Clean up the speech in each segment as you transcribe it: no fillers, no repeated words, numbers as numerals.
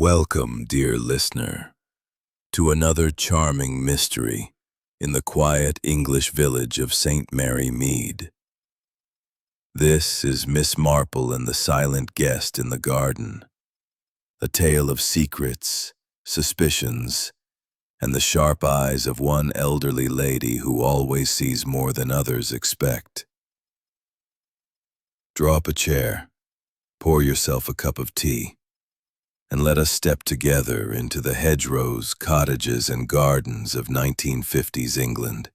Welcome, dear listener, to another charming mystery in the quiet English village of St. Mary Mead. This is Miss Marple and the Silent Guest in the Garden, a tale of secrets, suspicions, and the sharp eyes of one elderly lady who always sees more than others expect. Draw up a chair, pour yourself a cup of tea, and let us step together into the hedgerows, cottages, and gardens of 1950s England,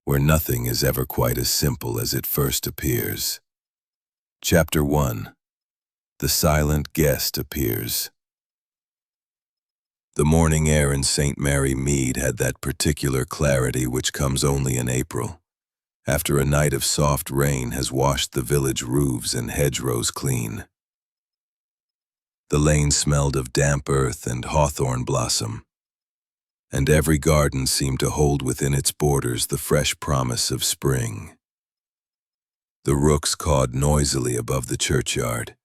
where nothing is ever quite as simple as it first appears. Chapter 1. The Silent Guest Appears. The morning air in St. Mary Mead had that particular clarity which comes only in April, after a night of soft rain has washed the village roofs and hedgerows clean. The lane smelled of damp earth and hawthorn blossom, and every garden seemed to hold within its borders the fresh promise of spring. The rooks cawed noisily above the churchyard,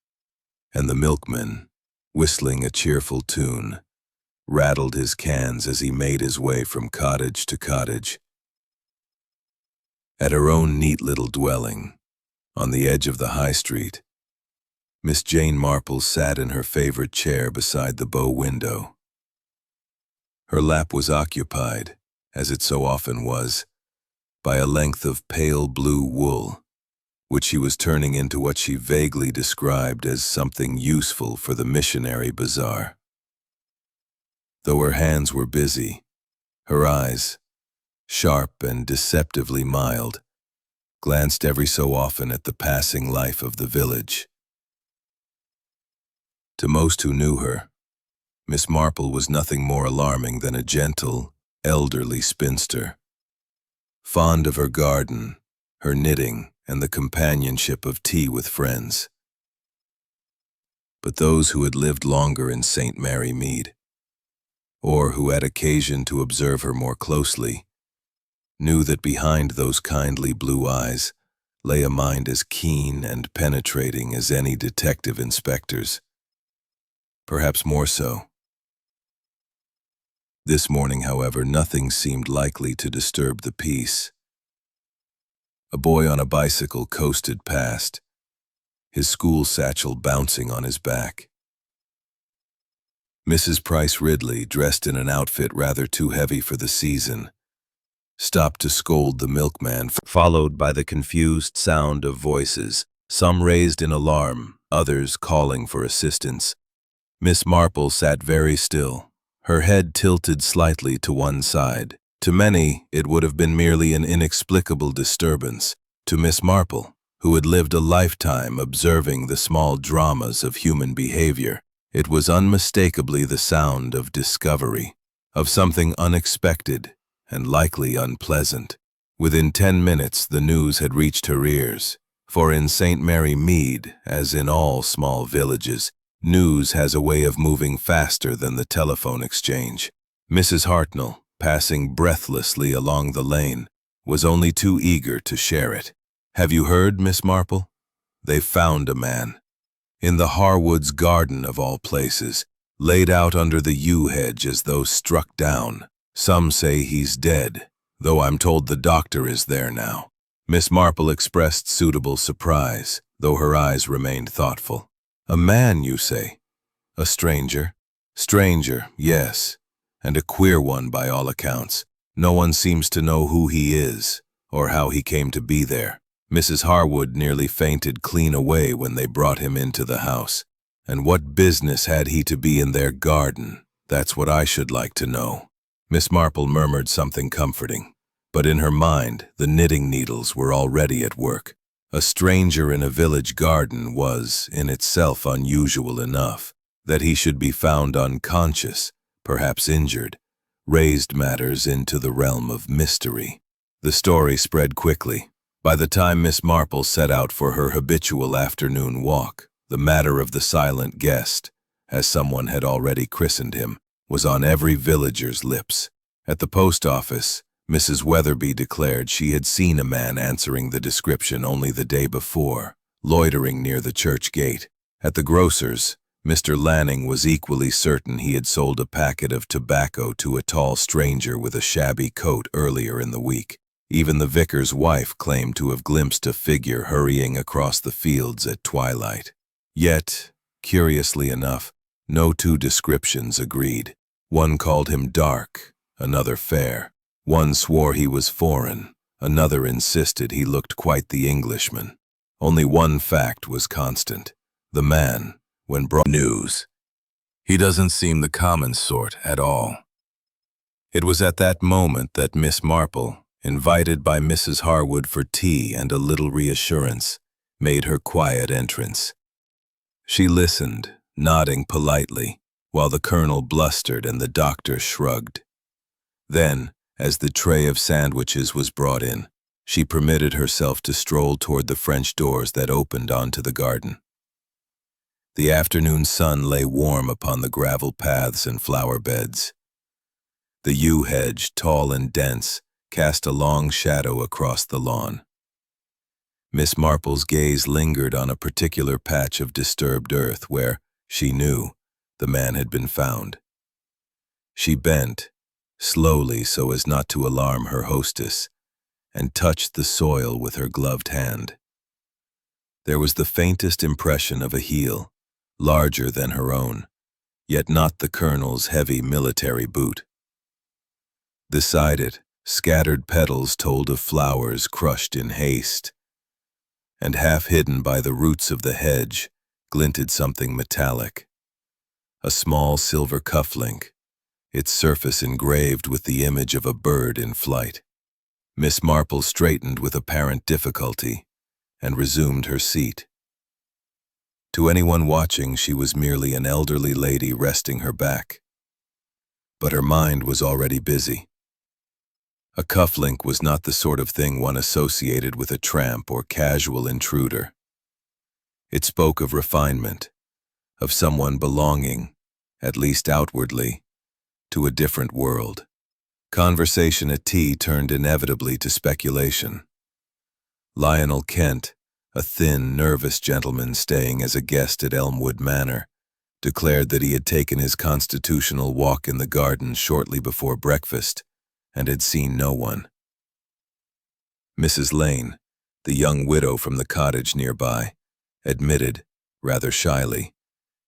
and the milkman, whistling a cheerful tune, rattled his cans as he made his way from cottage to cottage. At her own neat little dwelling, on the edge of the high street, Miss Jane Marple sat in her favorite chair beside the bow window. Her lap was occupied, as it so often was, by a length of pale blue wool, which she was turning into what she vaguely described as something useful for the missionary bazaar. Though her hands were busy, her eyes, sharp and deceptively mild, glanced every so often at the passing life of the village. To most who knew her, Miss Marple was nothing more alarming than a gentle, elderly spinster, fond of her garden, her knitting, and the companionship of tea with friends. But those who had lived longer in St. Mary Mead, or who had occasion to observe her more closely, knew that behind those kindly blue eyes lay a mind as keen and penetrating as any detective inspector's. Perhaps more so. This morning, however, nothing seemed likely to disturb the peace. A boy on a bicycle coasted past, his school satchel bouncing on his back. Mrs. Price Ridley, dressed in an outfit rather too heavy for the season, stopped to scold the milkman, followed by the confused sound of voices, some raised in alarm, others calling for assistance. Miss Marple sat very still, her head tilted slightly to one side. To many, it would have been merely an inexplicable disturbance. To Miss Marple, who had lived a lifetime observing the small dramas of human behavior, it was unmistakably the sound of discovery, of something unexpected and likely unpleasant. Within 10 minutes, the news had reached her ears, for in St. Mary Mead, as in all small villages, news has a way of moving faster than the telephone exchange. Mrs. Hartnell, passing breathlessly along the lane, was only too eager to share it. "Have you heard, Miss Marple? They've found a man. In the Harwood's garden of all places, laid out under the yew hedge as though struck down. Some say he's dead, though I'm told the doctor is there now." Miss Marple expressed suitable surprise, though her eyes remained thoughtful. "A man, you say? A stranger?" "Stranger, yes, and a queer one by all accounts. No one seems to know who he is, or how he came to be there. Mrs. Harwood nearly fainted clean away when they brought him into the house. And what business had he to be in their garden? That's what I should like to know." Miss Marple murmured something comforting, but in her mind the knitting needles were already at work. A stranger in a village garden was, in itself, unusual enough. That he should be found unconscious, perhaps injured, raised matters into the realm of mystery. The story spread quickly. By the time Miss Marple set out for her habitual afternoon walk, the matter of the silent guest, as someone had already christened him, was on every villager's lips. At the post office, Mrs. Weatherby declared she had seen a man answering the description only the day before, loitering near the church gate. At the grocer's, Mr. Lanning was equally certain he had sold a packet of tobacco to a tall stranger with a shabby coat earlier in the week. Even the vicar's wife claimed to have glimpsed a figure hurrying across the fields at twilight. Yet, curiously enough, no two descriptions agreed. One called him dark, another fair. One swore he was foreign, another insisted he looked quite the Englishman. Only one fact was constant. The man, when brought news, he doesn't seem the common sort at all. It was at that moment that Miss Marple, invited by Mrs. Harwood for tea and a little reassurance, made her quiet entrance. She listened, nodding politely, while the colonel blustered and the doctor shrugged. Then, as the tray of sandwiches was brought in, she permitted herself to stroll toward the French doors that opened onto the garden. The afternoon sun lay warm upon the gravel paths and flower beds. The yew hedge, tall and dense, cast a long shadow across the lawn. Miss Marple's gaze lingered on a particular patch of disturbed earth where, she knew, the man had been found. She bent, slowly so as not to alarm her hostess, and touched the soil with her gloved hand. There was the faintest impression of a heel, larger than her own, yet not the colonel's heavy military boot. Beside it, scattered petals told of flowers crushed in haste, and half hidden by the roots of the hedge glinted something metallic. A small silver cufflink, its surface engraved with the image of a bird in flight. Miss Marple straightened with apparent difficulty and resumed her seat. To anyone watching, she was merely an elderly lady resting her back. But her mind was already busy. A cufflink was not the sort of thing one associated with a tramp or casual intruder. It spoke of refinement, of someone belonging, at least outwardly, to a different world. Conversation at tea turned inevitably to speculation. Lionel Kent, a thin, nervous gentleman staying as a guest at Elmwood Manor, declared that he had taken his constitutional walk in the garden shortly before breakfast and had seen no one. Mrs. Lane, the young widow from the cottage nearby, admitted, rather shyly,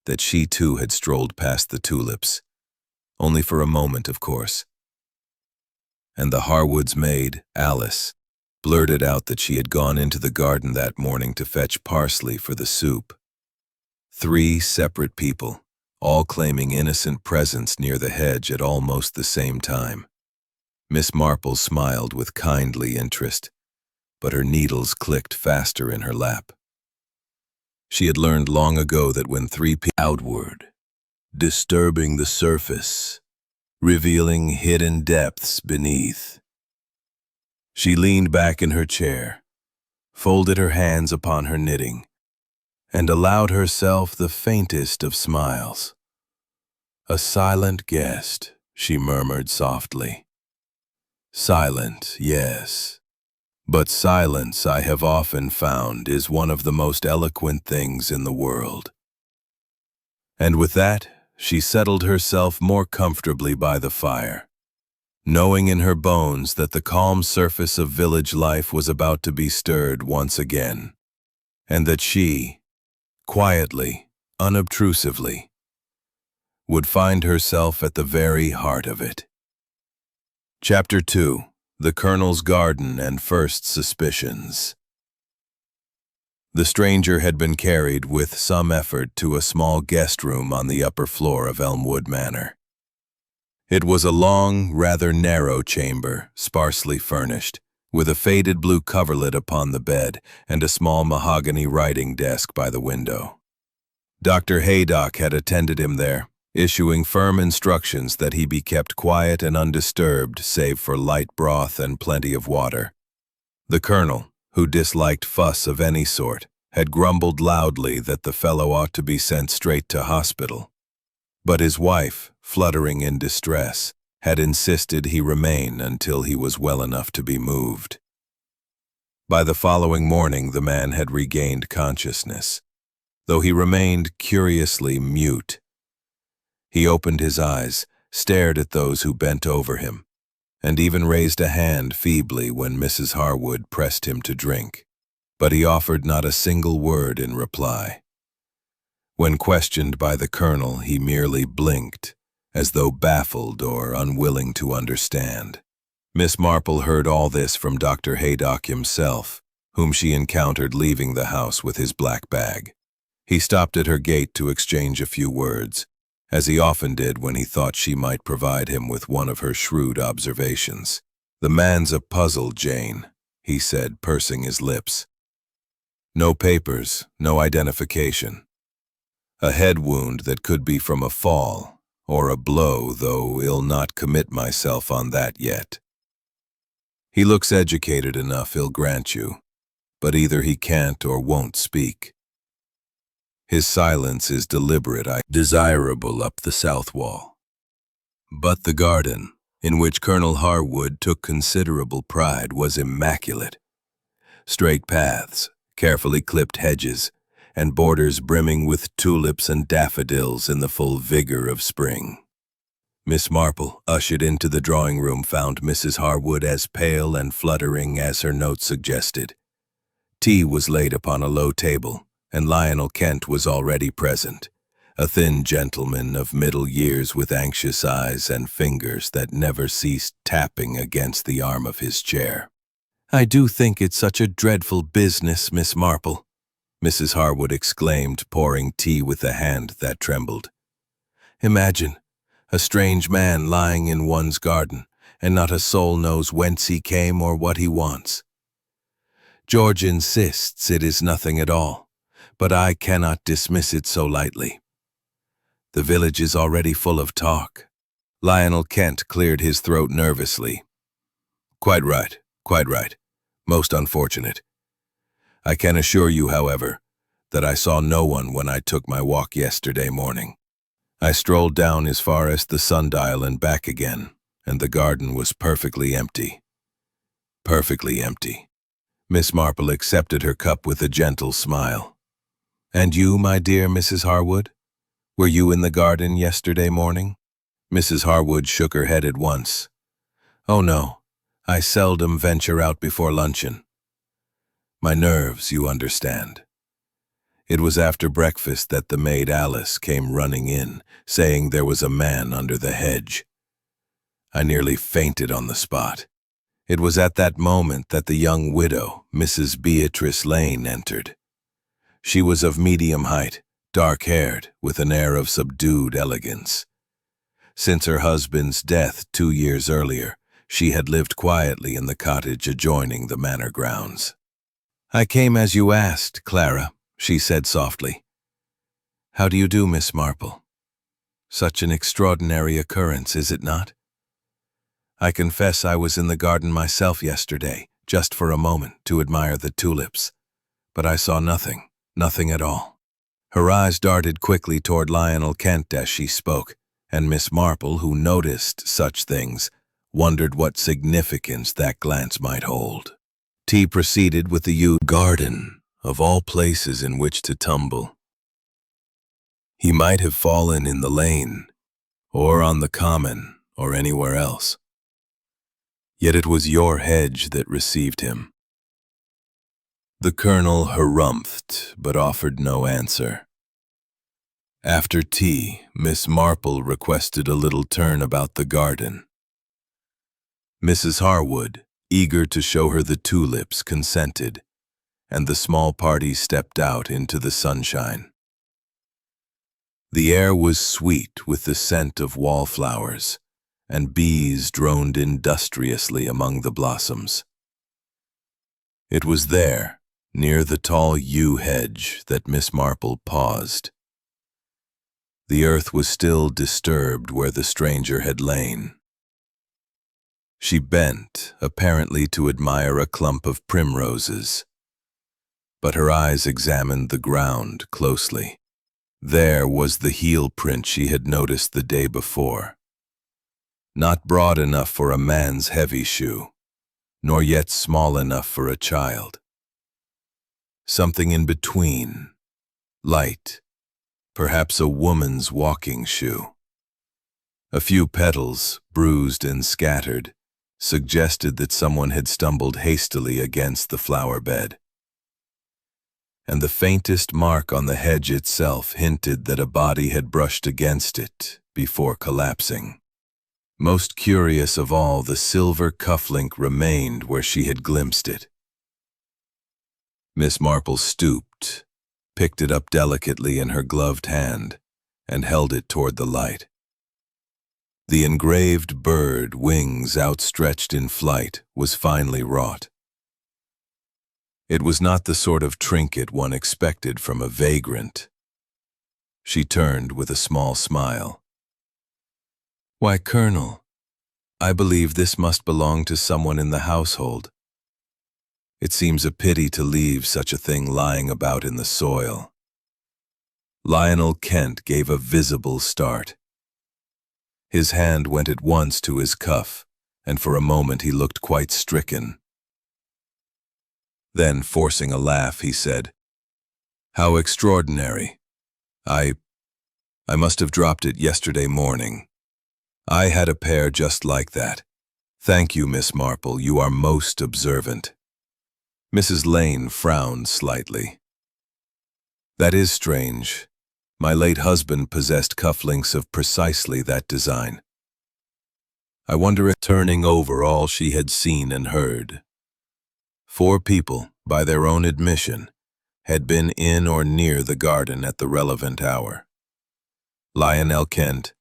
that she too had strolled past the tulips, only for a moment, of course. And the Harwood's maid, Alice, blurted out that she had gone into the garden that morning to fetch parsley for the soup. 3 separate people, all claiming innocent presence near the hedge at almost the same time. Miss Marple smiled with kindly interest, but her needles clicked faster in her lap. She had learned long ago that when 3 people outward, disturbing the surface, revealing hidden depths beneath. She leaned back in her chair, folded her hands upon her knitting, and allowed herself the faintest of smiles. "A silent guest," she murmured softly. "Silent, yes. But silence, I have often found, is one of the most eloquent things in the world." And with that, she settled herself more comfortably by the fire, knowing in her bones that the calm surface of village life was about to be stirred once again, and that she, quietly, unobtrusively, would find herself at the very heart of it. Chapter 2. The Colonel's Garden and First Suspicions. The stranger had been carried with some effort to a small guest room on the upper floor of Elmwood Manor. It was a long, rather narrow chamber, sparsely furnished, with a faded blue coverlet upon the bed and a small mahogany writing desk by the window. Dr. Haydock had attended him there, issuing firm instructions that he be kept quiet and undisturbed save for light broth and plenty of water. The colonel, who disliked fuss of any sort, had grumbled loudly that the fellow ought to be sent straight to hospital. But his wife, fluttering in distress, had insisted he remain until he was well enough to be moved. By the following morning, the man had regained consciousness. though he remained curiously mute. He opened his eyes, stared at those who bent over him, and even raised a hand feebly when Mrs. Harwood pressed him to drink. But he offered not a single word in reply. When questioned by the colonel, he merely blinked, as though baffled or unwilling to understand. Miss Marple heard all this from Dr. Haydock himself, whom she encountered leaving the house with his black bag. He stopped at her gate to exchange a few words, as he often did when he thought she might provide him with one of her shrewd observations. "The man's a puzzle, Jane," he said, pursing his lips. "No papers, no identification. A head wound that could be from a fall, or a blow, though I'll not commit myself on that yet. He looks educated enough, I'll grant you, but either he can't or won't speak. His silence is deliberate, desirable up the south wall. But the garden, in which Colonel Harwood took considerable pride, was immaculate. Straight paths, carefully clipped hedges, and borders brimming with tulips and daffodils in the full vigor of spring. Miss Marple, ushered into the drawing-room, found Mrs. Harwood as pale and fluttering as her note suggested. Tea was laid upon a low table, and Lionel Kent was already present, a thin gentleman of middle years with anxious eyes and fingers that never ceased tapping against the arm of his chair. "I do think it's such a dreadful business, Miss Marple," Mrs. Harwood exclaimed, pouring tea with a hand that trembled. "Imagine, a strange man lying in one's garden, and not a soul knows whence he came or what he wants. George insists it is nothing at all, but I cannot dismiss it so lightly. The village is already full of talk." Lionel Kent cleared his throat nervously. "Quite right, quite right. Most unfortunate. I can assure you, however, that I saw no one when I took my walk yesterday morning. I strolled down as far as the sundial and back again, and the garden was perfectly empty. Perfectly empty." Miss Marple accepted her cup with a gentle smile. "And you, my dear Mrs. Harwood? Were you in the garden yesterday morning?" Mrs. Harwood shook her head at once. "Oh no, I seldom venture out before luncheon. My nerves, you understand. It was after breakfast that the maid Alice came running in, saying there was a man under the hedge. I nearly fainted on the spot. It was at that moment that the young widow, Mrs. Beatrice Lane, entered. She was of medium height, dark-haired, with an air of subdued elegance. Since her husband's death 2 years earlier, she had lived quietly in the cottage adjoining the manor grounds. "I came as you asked, Clara," she said softly. "How do you do, Miss Marple? Such an extraordinary occurrence, is it not? I confess I was in the garden myself yesterday, just for a moment, to admire the tulips, but I saw nothing, nothing at all." Her eyes darted quickly toward Lionel Kent as she spoke, and Miss Marple, who noticed such things, wondered what significance that glance might hold. Tea proceeded with the garden, of all places in which to tumble. He might have fallen in the lane, or on the common, or anywhere else. Yet it was your hedge that received him. The colonel harumphed, but offered no answer. After tea, Miss Marple requested a little turn about the garden. Mrs. Harwood, eager to show her the tulips, consented, and the small party stepped out into the sunshine. The air was sweet with the scent of wallflowers, and bees droned industriously among the blossoms. It was there, near the tall yew hedge, that Miss Marple paused. The earth was still disturbed where the stranger had lain. She bent, apparently to admire a clump of primroses, but her eyes examined the ground closely. There was the heel print she had noticed the day before. Not broad enough for a man's heavy shoe, nor yet small enough for a child. Something in between, Light, perhaps a woman's walking shoe. A few petals, bruised and scattered, suggested that someone had stumbled hastily against the flower bed. And the faintest mark on the hedge itself hinted that a body had brushed against it before collapsing. Most curious of all, the silver cufflink remained where she had glimpsed it. Miss Marple stooped, picked it up delicately in her gloved hand, and held it toward the light. The engraved bird, wings outstretched in flight, was finely wrought. It was not the sort of trinket one expected from a vagrant. She turned with a small smile. "Why, Colonel, I believe this must belong to someone in the household. It seems a pity to leave such a thing lying about in the soil." Lionel Kent gave a visible start. His hand went at once to his cuff, and for a moment he looked quite stricken. Then, forcing a laugh, he said, "How extraordinary. I must have dropped it yesterday morning. I had a pair just like that. Thank you, Miss Marple, you are most observant." Mrs. Lane frowned slightly. "That is strange. My late husband possessed cufflinks of precisely that design. I wonder if," turning over all she had seen and heard. 4 people, by their own admission, had been in or near the garden at the relevant hour. Lionel Kent,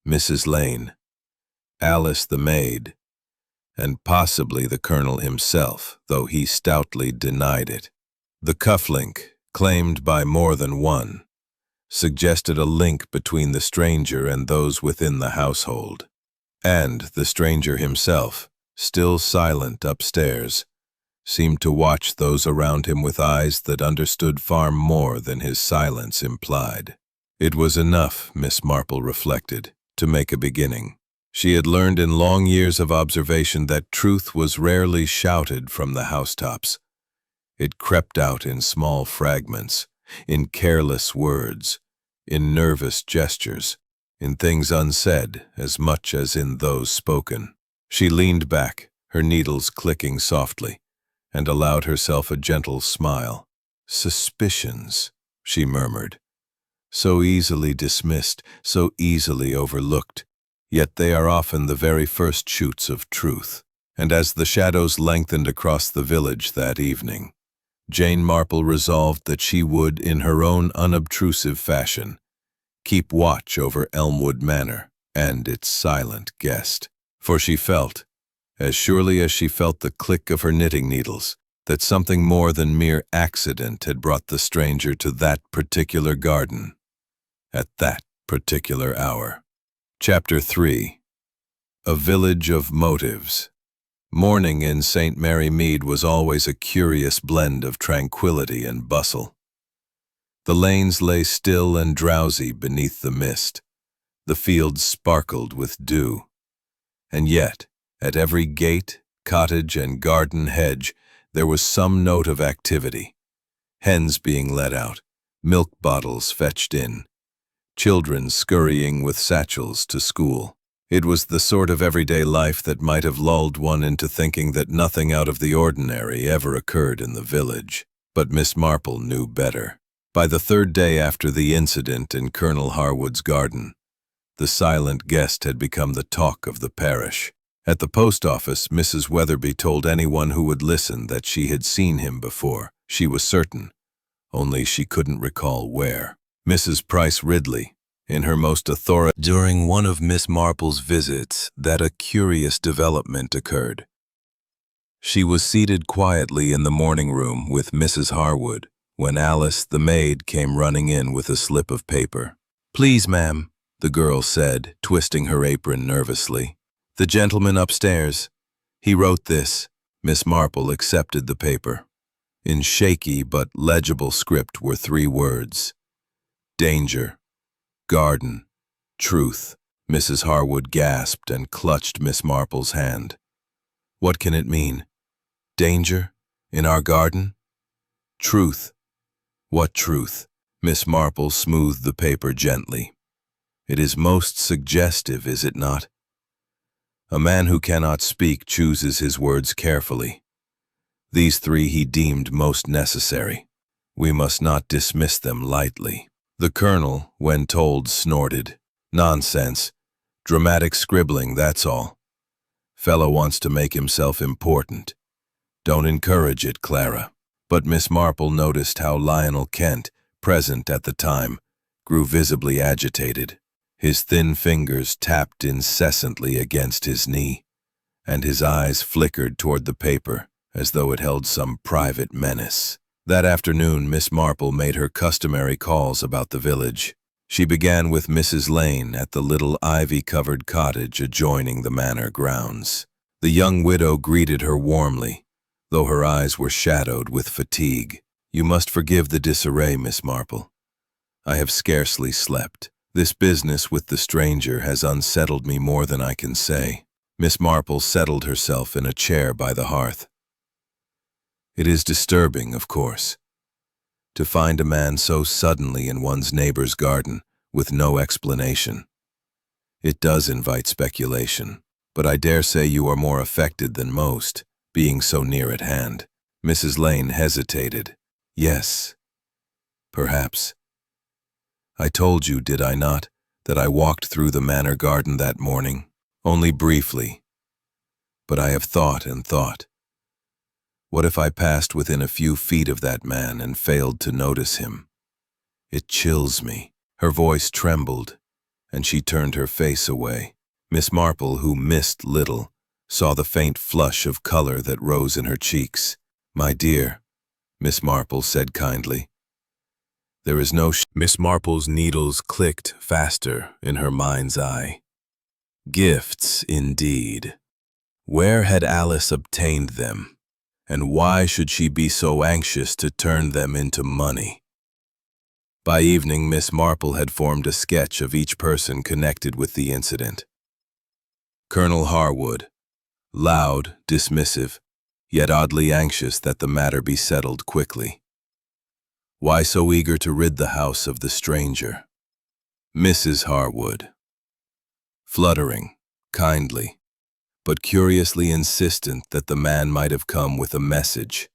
Mrs. Lane, Alice the maid, and possibly the Colonel himself, though he stoutly denied it. The cufflink, claimed by more than one, suggested a link between the stranger and those within the household. And the stranger himself, still silent upstairs, seemed to watch those around him with eyes that understood far more than his silence implied. It was enough, Miss Marple reflected, to make a beginning. She had learned in long years of observation that truth was rarely shouted from the housetops. It crept out in small fragments, in careless words, in nervous gestures, in things unsaid as much as in those spoken. She leaned back, her needles clicking softly, and allowed herself a gentle smile. "Suspicions," she murmured. "So easily dismissed, so easily overlooked, yet they are often the very first shoots of truth." And as the shadows lengthened across the village that evening, Jane Marple resolved that she would, in her own unobtrusive fashion, keep watch over Elmwood Manor and its silent guest. For she felt, as surely as she felt the click of her knitting needles, that something more than mere accident had brought the stranger to that particular garden, at that particular hour. Chapter 3. A Village of Motives. Morning in St. Mary Mead was always a curious blend of tranquility and bustle. The lanes lay still and drowsy beneath the mist. The fields sparkled with dew. And yet, at every gate, cottage, and garden hedge, there was some note of activity. Hens being let out, milk bottles fetched in, children scurrying with satchels to school. It was the sort of everyday life that might have lulled one into thinking that nothing out of the ordinary ever occurred in the village. But Miss Marple knew better. By the 3rd day after the incident in Colonel Harwood's garden, the silent guest had become the talk of the parish. At the post office, Mrs. Weatherby told anyone who would listen that she had seen him before. She was certain, only she couldn't recall where. Mrs. Price Ridley, in her most authoritative, during one of Miss Marple's visits, that a curious development occurred. She was seated quietly in the morning room with Mrs. Harwood when Alice, the maid, came running in with a slip of paper. "Please, ma'am," the girl said, twisting her apron nervously. "The gentleman upstairs. He wrote this." Miss Marple accepted the paper. In shaky but legible script were 3 words: danger, garden, truth. Mrs. Harwood gasped and clutched Miss Marple's hand. "What can it mean? Danger? In our garden? Truth? What truth?" Miss Marple smoothed the paper gently. It is most suggestive, is it not? A man who cannot speak chooses his words carefully. These three he deemed most necessary. We must not dismiss them lightly. The colonel, when told, snorted. Nonsense. Dramatic scribbling, that's all. Fellow wants to make himself important. Don't encourage it, Clara. But Miss Marple noticed how Lionel Kent, present at the time, grew visibly agitated. His thin fingers tapped incessantly against his knee, and his eyes flickered toward the paper as though it held some private menace. That afternoon, Miss Marple made her customary calls about the village. She began with Mrs. Lane at the little ivy-covered cottage adjoining the manor grounds. The young widow greeted her warmly, though her eyes were shadowed with fatigue. "You must forgive the disarray, Miss Marple. I have scarcely slept. This business with the stranger has unsettled me more than I can say." Miss Marple settled herself in a chair by the hearth. "It is disturbing, of course, to find a man so suddenly in one's neighbor's garden, with no explanation. It does invite speculation, but I dare say you are more affected than most, being so near at hand." Mrs. Lane hesitated. "Yes, perhaps. I told you, did I not, that I walked through the manor garden that morning? Only briefly. But I have thought and thought. What if I passed within a few feet of that man and failed to notice him? It chills me." Her voice trembled, and she turned her face away. Miss Marple, who missed little, saw the faint flush of color that rose in her cheeks. "My dear," Miss Marple said kindly, "there is no Miss Marple's needles clicked faster in her mind's eye. Gifts, indeed. Where had Alice obtained them? And why should she be so anxious to turn them into money? By evening, Miss Marple had formed a sketch of each person connected with the incident. Colonel Harwood, loud, dismissive, yet oddly anxious that the matter be settled quickly. Why so eager to rid the house of the stranger? Mrs. Harwood, fluttering, kindly, but curiously insistent that the man might have come with a message.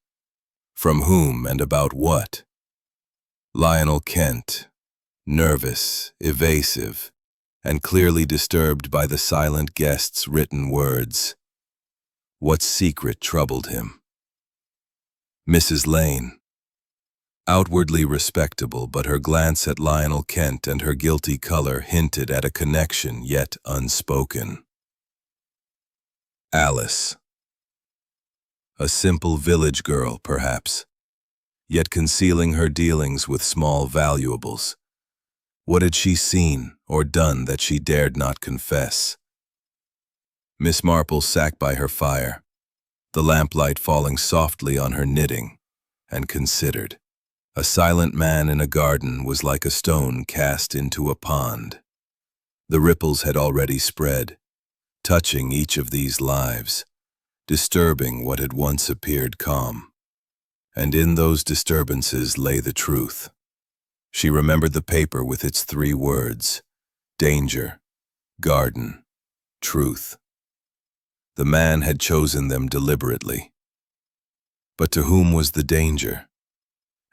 From whom and about what? Lionel Kent, nervous, evasive, and clearly disturbed by the silent guest's written words. What secret troubled him? Mrs. Lane, outwardly respectable, but her glance at Lionel Kent and her guilty color hinted at a connection yet unspoken. Alice, a simple village girl, perhaps, yet concealing her dealings with small valuables. What had she seen or done that she dared not confess? Miss Marple sat by her fire, the lamplight falling softly on her knitting, and considered. A silent man in a garden was like a stone cast into a pond. The ripples had already spread, touching each of these lives, disturbing what had once appeared calm. And in those disturbances lay the truth. She remembered the paper with its 3 words: danger, garden, truth. The man had chosen them deliberately. But to whom was the danger?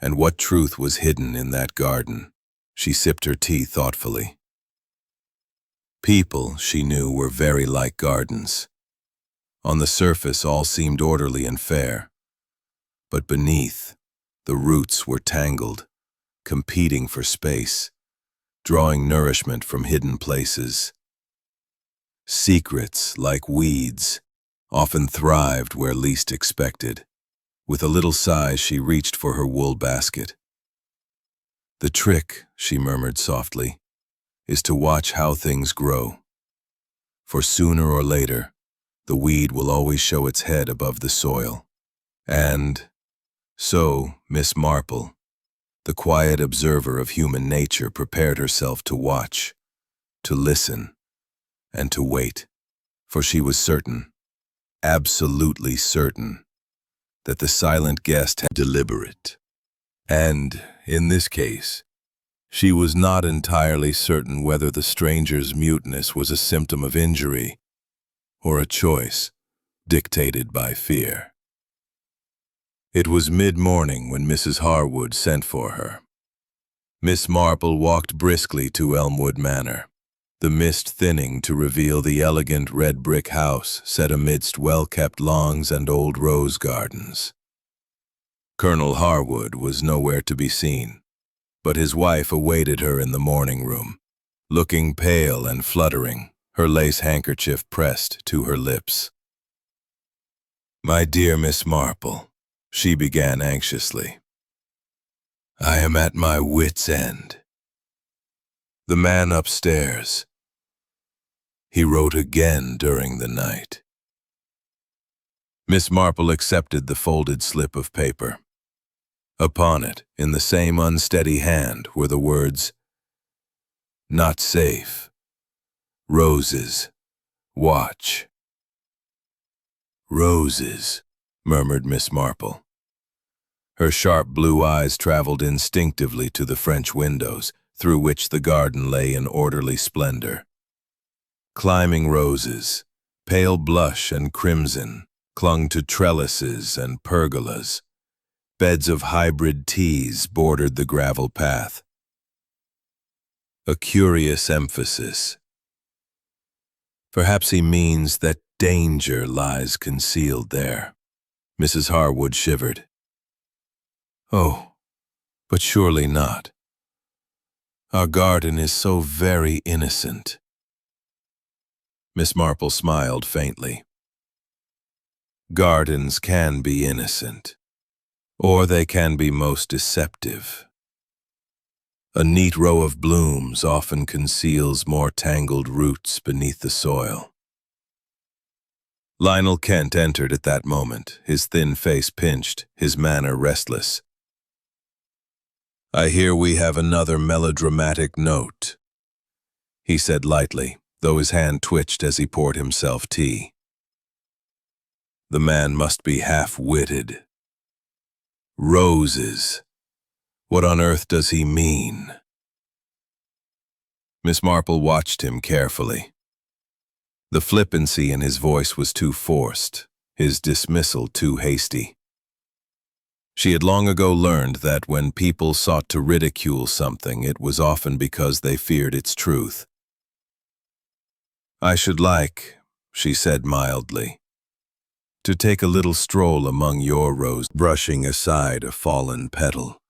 And what truth was hidden in that garden? She sipped her tea thoughtfully. People, she knew, were very like gardens. On the surface, all seemed orderly and fair. But beneath, the roots were tangled, competing for space, drawing nourishment from hidden places. Secrets, like weeds, often thrived where least expected. With a little sigh, she reached for her wool basket. "The trick," she murmured softly, "is to watch how things grow. For sooner or later, the weed will always show its head above the soil." And so, Miss Marple, the quiet observer of human nature, prepared herself to watch, to listen, and to wait. For she was certain, absolutely certain, that the silent guest had deliberate. And, in this case, She was not entirely certain whether the stranger's muteness was a symptom of injury or a choice dictated by fear. It was mid-morning when Mrs. Harwood sent for her. Miss Marple walked briskly to Elmwood Manor, the mist thinning to reveal the elegant red-brick house set amidst well-kept lawns and old rose gardens. Colonel Harwood was nowhere to be seen, but his wife awaited her in the morning room, looking pale and fluttering, her lace handkerchief pressed to her lips. "My dear Miss Marple," she began anxiously, "I am at my wit's end. The man upstairs, he wrote again during the night." Miss Marple accepted the folded slip of paper. Upon it, in the same unsteady hand, were the words, "Not safe. Roses. Watch." "Roses," murmured Miss Marple. Her sharp blue eyes traveled instinctively to the French windows, through which the garden lay in orderly splendor. Climbing roses, pale blush and crimson, clung to trellises and pergolas. Beds of hybrid teas bordered the gravel path. A curious emphasis. Perhaps he means that danger lies concealed there. Mrs. Harwood shivered. "Oh, but surely not. Our garden is so very innocent." Miss Marple smiled faintly. Gardens can be innocent, or they can be most deceptive. A neat row of blooms often conceals more tangled roots beneath the soil. Lionel Kent entered at that moment, his thin face pinched, his manner restless. "I hear we have another melodramatic note," he said lightly, though his hand twitched as he poured himself tea. "The man must be half-witted. Roses. What on earth does he mean?" Miss Marple watched him carefully. The flippancy in his voice was too forced, his dismissal too hasty. She had long ago learned that when people sought to ridicule something, it was often because they feared its truth. "I should like," she said mildly, "to take a little stroll among your roses," brushing aside a fallen petal.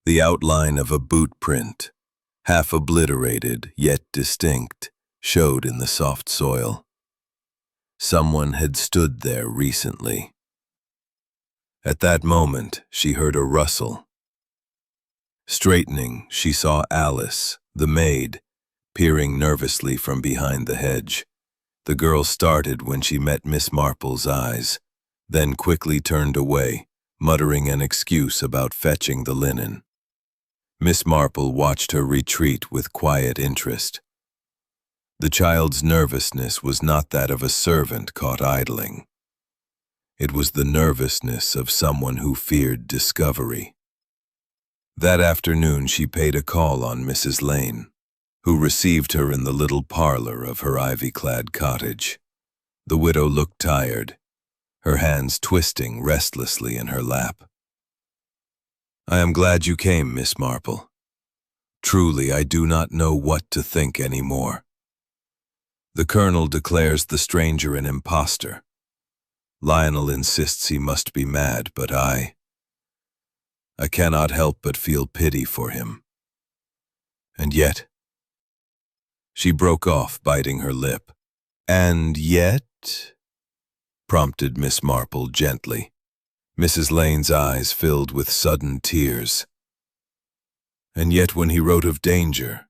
The outline of a boot print, half obliterated yet distinct, showed in the soft soil. Someone had stood there recently. At that moment, she heard a rustle. Straightening, she saw Alice, the maid, peering nervously from behind the hedge. The girl started when she met Miss Marple's eyes, then quickly turned away, muttering an excuse about fetching the linen. Miss Marple watched her retreat with quiet interest. The child's nervousness was not that of a servant caught idling. It was the nervousness of someone who feared discovery. That afternoon she paid a call on Mrs. Lane, who received her in the little parlor of her ivy-clad cottage. The widow looked tired, her hands twisting restlessly in her lap. "I am glad you came, Miss Marple. Truly, I do not know what to think any more. The Colonel declares the stranger an impostor. Lionel insists he must be mad, but I cannot help but feel pity for him. And yet—" She broke off, biting her lip. "And yet?" prompted Miss Marple gently. Mrs. Lane's eyes filled with sudden tears. "And yet when he wrote of danger,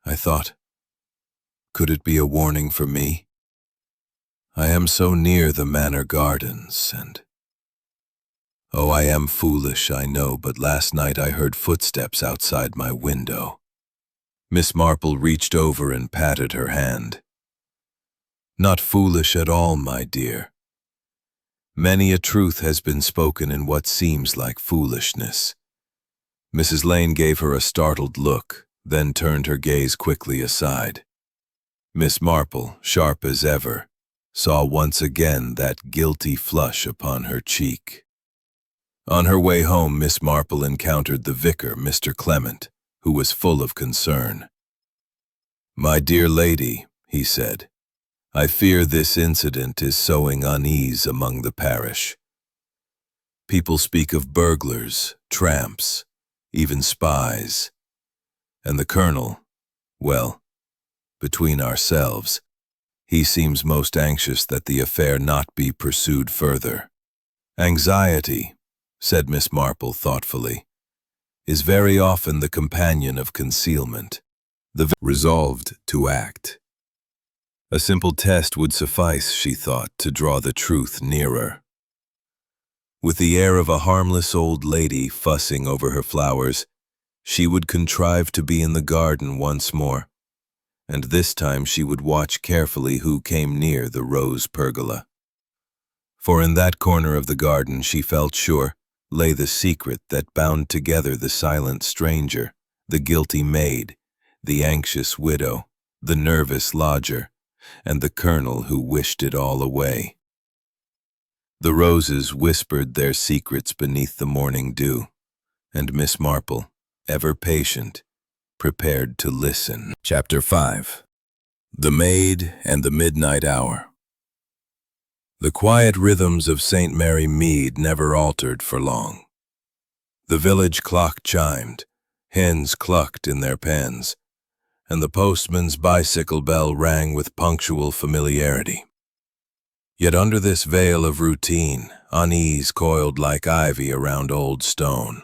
I thought, could it be a warning for me? I am so near the manor gardens, and— Oh, I am foolish, I know, but last night I heard footsteps outside my window." Miss Marple reached over and patted her hand. "Not foolish at all, my dear. Many a truth has been spoken in what seems like foolishness. Mrs. Lane gave her a startled look, then turned her gaze quickly aside. Miss Marple, sharp as ever, saw once again that guilty flush upon her cheek. On her way home, Miss Marple encountered the vicar, Mr. Clement, who was full of concern. "My dear lady," he said, "I fear this incident is sowing unease among the parish. People speak of burglars, tramps, even spies. And the colonel, well, between ourselves, he seems most anxious that the affair not be pursued further." "Anxiety," said Miss Marple thoughtfully, "is very often the companion of concealment." The resolved to act. A simple test would suffice, she thought, to draw the truth nearer. With the air of a harmless old lady fussing over her flowers, she would contrive to be in the garden once more, and this time she would watch carefully who came near the rose pergola. For in that corner of the garden, she felt sure, lay the secret that bound together the silent stranger, the guilty maid, the anxious widow, the nervous lodger, and the colonel who wished it all away. The roses whispered their secrets beneath the morning dew, and Miss Marple, ever patient, prepared to listen. Chapter 5. The Maid and the Midnight Hour. The quiet rhythms of St. Mary Mead never altered for long. The village clock chimed, hens clucked in their pens, and the postman's bicycle bell rang with punctual familiarity. Yet under this veil of routine, unease coiled like ivy around Old Stone.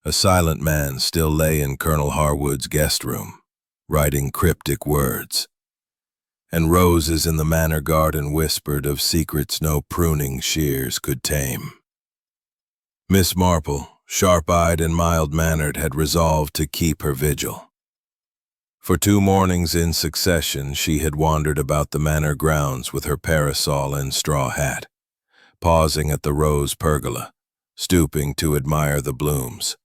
A silent man still lay in Colonel Harwood's guest room, writing cryptic words, and roses in the manor garden whispered of secrets no pruning shears could tame. Miss Marple, sharp-eyed and mild-mannered, had resolved to keep her vigil. For 2 mornings in succession she had wandered about the manor grounds with her parasol and straw hat, pausing at the rose pergola, stooping to admire the blooms.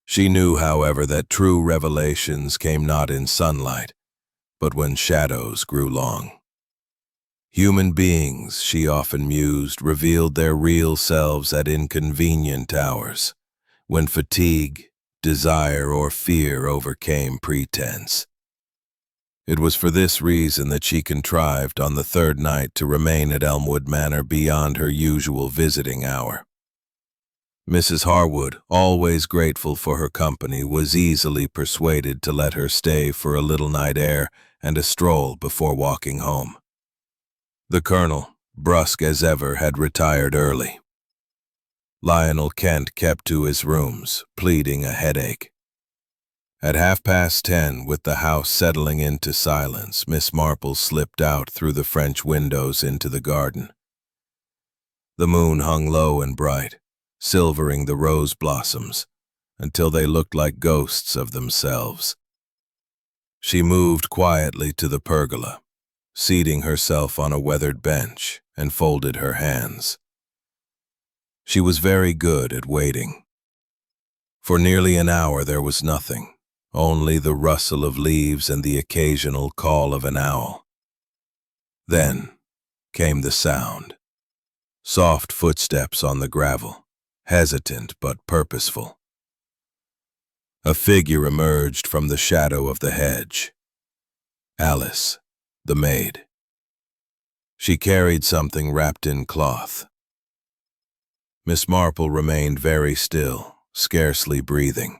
She knew, however, that true revelations came not in sunlight, but when shadows grew long. Human beings, she often mused, revealed their real selves at inconvenient hours, when fatigue, desire, or fear overcame pretense. It was for this reason that she contrived on the 3rd night to remain at Elmwood Manor beyond her usual visiting hour. Mrs. Harwood, always grateful for her company, was easily persuaded to let her stay for a little night air and a stroll before walking home. The colonel, brusque as ever, had retired early. Lionel Kent kept to his rooms, pleading a headache. At 10:30, with the house settling into silence, Miss Marple slipped out through the French windows into the garden. The moon hung low and bright, silvering the rose blossoms, until they looked like ghosts of themselves. She moved quietly to the pergola, seating herself on a weathered bench, and folded her hands. She was very good at waiting. For nearly an hour there was nothing, only the rustle of leaves and the occasional call of an owl. Then came the sound. Soft footsteps on the gravel, hesitant but purposeful. A figure emerged from the shadow of the hedge. Alice, the maid. She carried something wrapped in cloth. Miss Marple remained very still, scarcely breathing.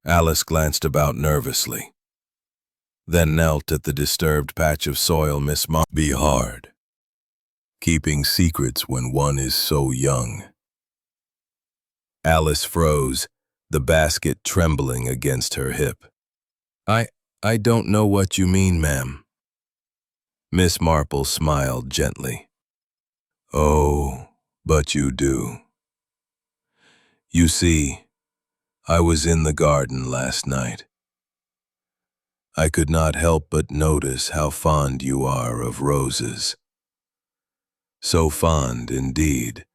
Alice glanced about nervously, then knelt at the disturbed patch of soil. Miss Marple, be hard, keeping secrets when one is so young. Alice froze, the basket trembling against her hip. I don't know what you mean, ma'am." Miss Marple smiled gently. "Oh, but you do. You see, I was in the garden last night. I could not help but notice how fond you are of roses. So fond, indeed,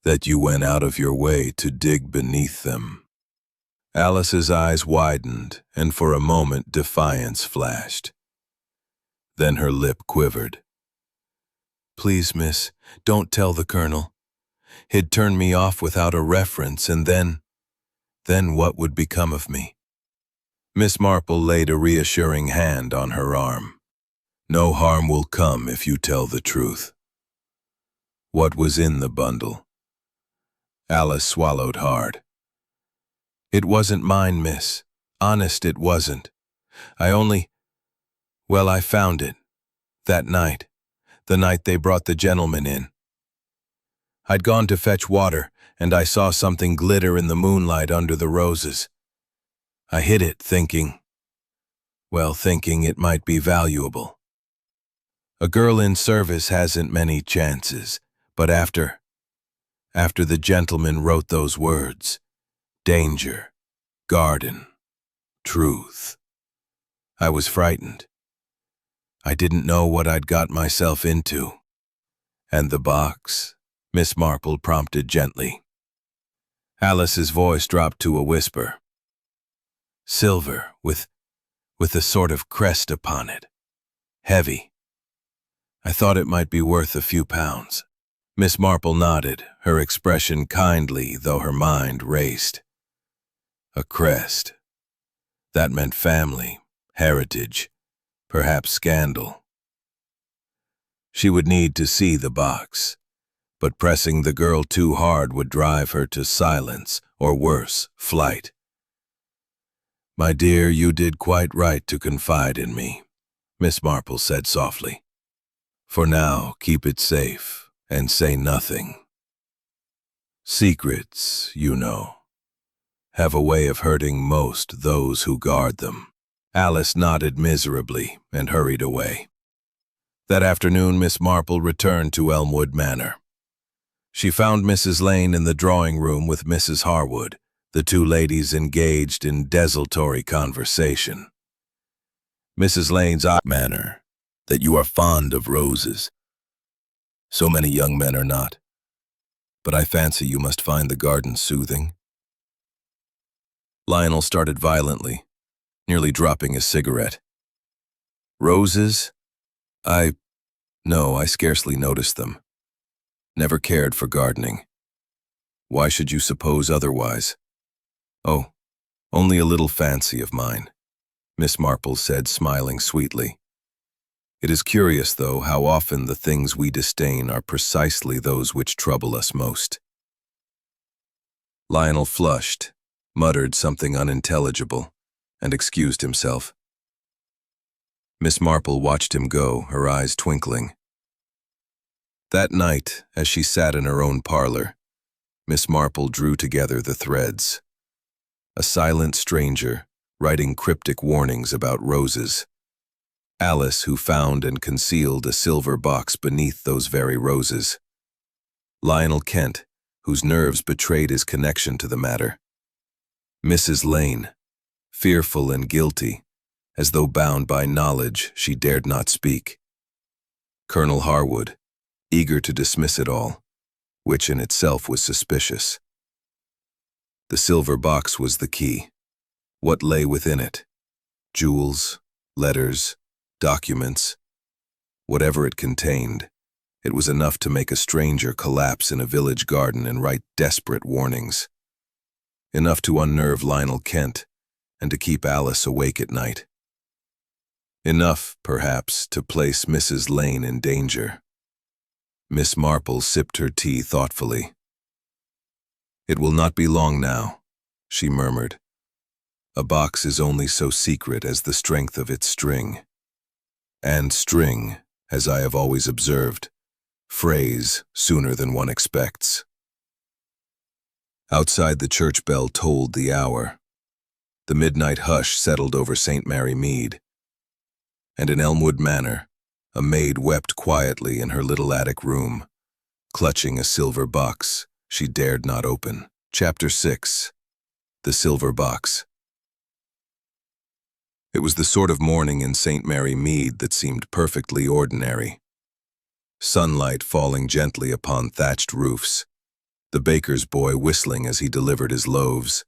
that you went out of your way to dig beneath them." Alice's eyes widened, and for a moment defiance flashed. Then her lip quivered. "Please, miss, don't tell the colonel. He'd turn me off without a reference, and then what would become of me?" Miss Marple laid a reassuring hand on her arm. "No harm will come if you tell the truth." "What was in the bundle?" Alice swallowed hard. "It wasn't mine, miss. Honest, it wasn't. I found it. That night. The night they brought the gentleman in. I'd gone to fetch water, and I saw something glitter in the moonlight under the roses. I hid it, thinking it might be valuable. A girl in service hasn't many chances, but after the gentleman wrote those words, danger, garden, truth, I was frightened. I didn't know what I'd got myself into." "And the box?" Miss Marple prompted gently. Alice's voice dropped to a whisper. "Silver, with a sort of crest upon it. Heavy. I thought it might be worth a few pounds." Miss Marple nodded, her expression kindly, though her mind raced. A crest. That meant family, heritage, perhaps scandal. She would need to see the box, but pressing the girl too hard would drive her to silence, or worse, flight. "My dear, you did quite right to confide in me," Miss Marple said softly. "For now, keep it safe, and say nothing. Secrets, you know, have a way of hurting most those who guard them." Alice nodded miserably and hurried away. That afternoon, Miss Marple returned to Elmwood Manor. She found Mrs. Lane in the drawing room with Mrs. Harwood, the two ladies engaged in desultory conversation. Mrs. Lane's manner, that you are fond of roses. So many young men are not. But I fancy you must find the garden soothing. Lionel started violently, nearly dropping his cigarette. "Roses? No, I scarcely noticed them. Never cared for gardening. Why should you suppose otherwise?" "Oh, only a little fancy of mine," Miss Marple said, smiling sweetly. "It is curious, though, how often the things we disdain are precisely those which trouble us most." Lionel flushed, muttered something unintelligible, and excused himself. Miss Marple watched him go, her eyes twinkling. That night, as she sat in her own parlor, Miss Marple drew together the threads. A silent stranger, writing cryptic warnings about roses. Alice, who found and concealed a silver box beneath those very roses. Lionel Kent, whose nerves betrayed his connection to the matter. Mrs. Lane, fearful and guilty, as though bound by knowledge she dared not speak. Colonel Harwood, eager to dismiss it all, which in itself was suspicious. The silver box was the key. What lay within it? Jewels, letters, documents. Whatever it contained, it was enough to make a stranger collapse in a village garden and write desperate warnings. Enough to unnerve Lionel Kent and to keep Alice awake at night. Enough, perhaps, to place Mrs. Lane in danger. Miss Marple sipped her tea thoughtfully. "It will not be long now," she murmured. "A box is only so secret as the strength of its string. And string, as I have always observed, frays sooner than one expects." Outside, the church bell tolled the hour. The midnight hush settled over St. Mary Mead. And in Elmwood Manor, a maid wept quietly in her little attic room, clutching a silver box she dared not open. Chapter 6. The Silver Box. It was the sort of morning in St. Mary Mead that seemed perfectly ordinary. Sunlight falling gently upon thatched roofs, the baker's boy whistling as he delivered his loaves,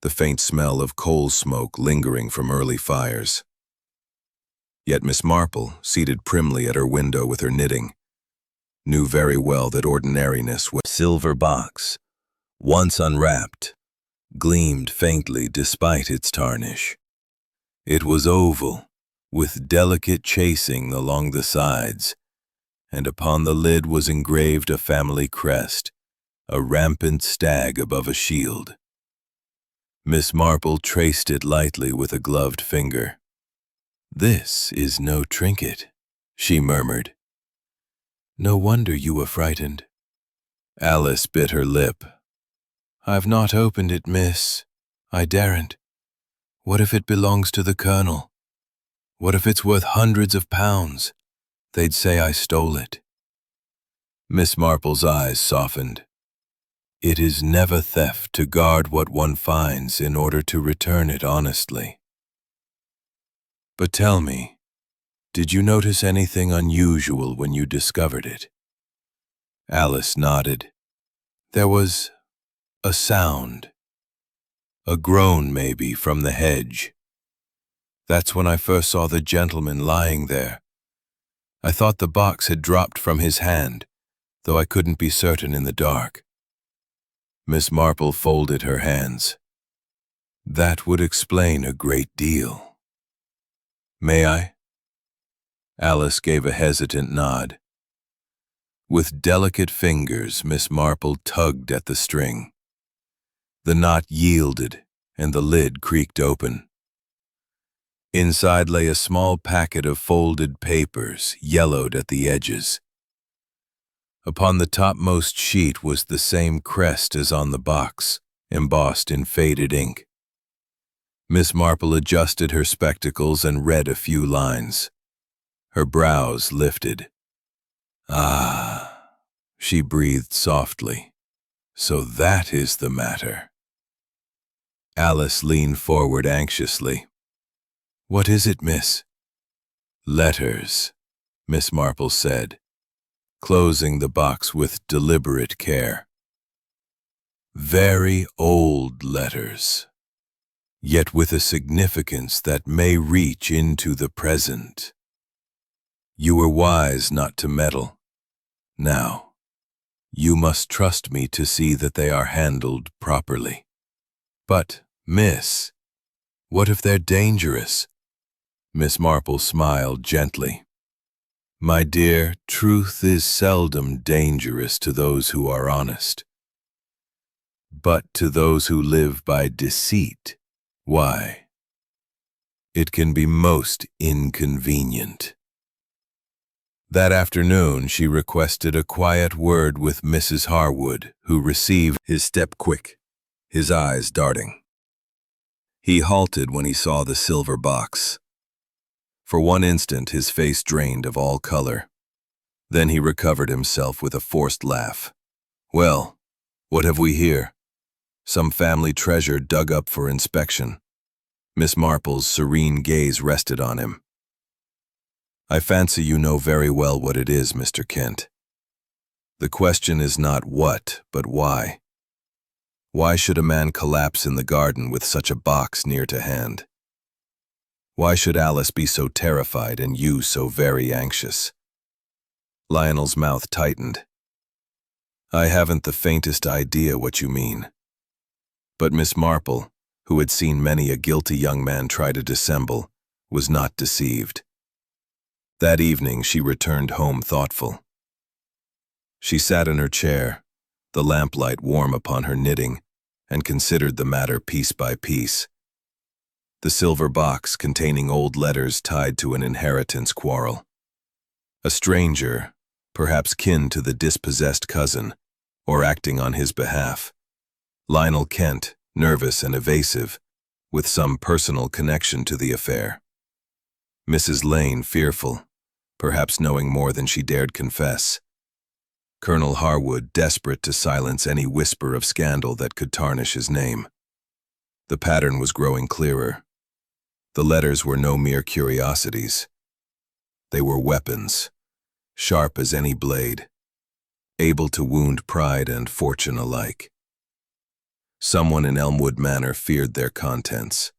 the faint smell of coal smoke lingering from early fires. Yet Miss Marple, seated primly at her window with her knitting, knew very well that ordinariness was. Silver box, once unwrapped, gleamed faintly despite its tarnish. It was oval, with delicate chasing along the sides, and upon the lid was engraved a family crest, a rampant stag above a shield. Miss Marple traced it lightly with a gloved finger. "This is no trinket," she murmured. "No wonder you were frightened." Alice bit her lip. "I've not opened it, miss. I daren't. What if it belongs to the Colonel? What if it's worth hundreds of pounds? They'd say I stole it." Miss Marple's eyes softened. "It is never theft to guard what one finds in order to return it honestly. But tell me, did you notice anything unusual when you discovered it?" Alice nodded. "There was a sound. A groan, maybe, from the hedge. That's when I first saw the gentleman lying there. I thought the box had dropped from his hand, though I couldn't be certain in the dark." Miss Marple folded her hands. "That would explain a great deal." "May I?" Alice gave a hesitant nod. With delicate fingers, Miss Marple tugged at the string. The knot yielded, and the lid creaked open. Inside lay a small packet of folded papers, yellowed at the edges. Upon the topmost sheet was the same crest as on the box, embossed in faded ink. Miss Marple adjusted her spectacles and read a few lines. Her brows lifted. "Ah," she breathed softly. "So that is the matter." Alice leaned forward anxiously. "What is it, miss?" "Letters," Miss Marple said, closing the box with deliberate care. "Very old letters, yet with a significance that may reach into the present. You were wise not to meddle. Now, you must trust me to see that they are handled properly." "But, miss, what if they're dangerous?" Miss Marple smiled gently. "My dear, truth is seldom dangerous to those who are honest. But to those who live by deceit, why, it can be most inconvenient." That afternoon she requested a quiet word with Mrs. Harwood, who received his step quick, his eyes darting. He halted when he saw the silver box. For one instant his face drained of all color. Then he recovered himself with a forced laugh. "Well, what have we here? Some family treasure dug up for inspection." Miss Marple's serene gaze rested on him. "I fancy you know very well what it is, Mr. Kent. The question is not what, but why. Why should a man collapse in the garden with such a box near to hand? Why should Alice be so terrified and you so very anxious?" Lionel's mouth tightened. "I haven't the faintest idea what you mean." But Miss Marple, who had seen many a guilty young man try to dissemble, was not deceived. That evening she returned home thoughtful. She sat in her chair, the lamplight warm upon her knitting, and considered the matter piece by piece. The silver box containing old letters tied to an inheritance quarrel. A stranger, perhaps kin to the dispossessed cousin, or acting on his behalf. Lionel Kent, nervous and evasive, with some personal connection to the affair. Mrs. Lane, fearful, perhaps knowing more than she dared confess. Colonel Harwood, desperate to silence any whisper of scandal that could tarnish his name. The pattern was growing clearer. The letters were no mere curiosities. They were weapons, sharp as any blade. able to wound pride and fortune alike. Someone in Elmwood Manor feared their contents.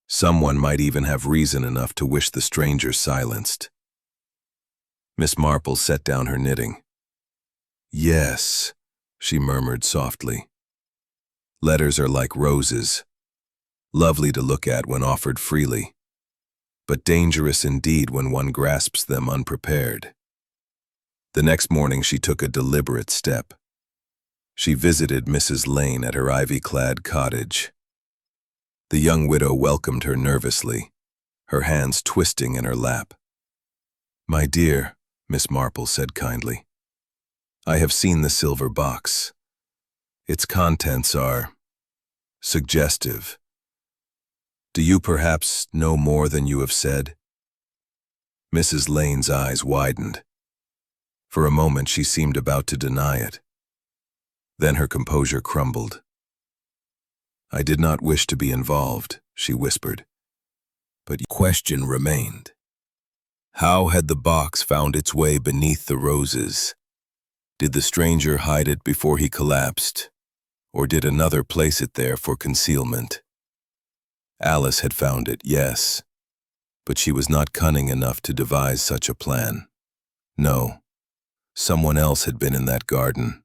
Someone might even have reason enough to wish the stranger silenced. Miss Marple set down her knitting. "Yes," she murmured softly. "Letters are like roses, lovely to look at when offered freely, but dangerous indeed when one grasps them unprepared." The next morning she took a deliberate step. She visited Mrs. Lane at her ivy-clad cottage. The young widow welcomed her nervously, her hands twisting in her lap. "My dear," Miss Marple said kindly, "I have seen the silver box. Its contents are suggestive. Do you perhaps know more than you have said?" Mrs. Lane's eyes widened. For a moment she seemed about to deny it. Then her composure crumbled. "I did not wish to be involved," she whispered. But the question remained. How had the box found its way beneath the roses? Did the stranger hide it before he collapsed, or did another place it there for concealment? Alice had found it, yes, but she was not cunning enough to devise such a plan. No, someone else had been in that garden.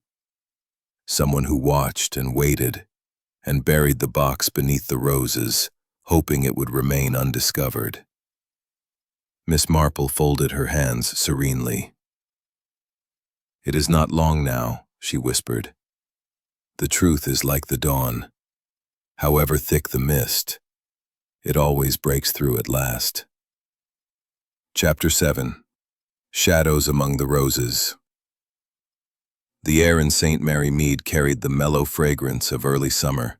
Someone who watched and waited and buried the box beneath the roses, hoping it would remain undiscovered. Miss Marple folded her hands serenely. "It is not long now," she whispered. "The truth is like the dawn. However thick the mist, it always breaks through at last." Chapter 7. Shadows Among the Roses. The air in St. Mary Mead carried the mellow fragrance of early summer,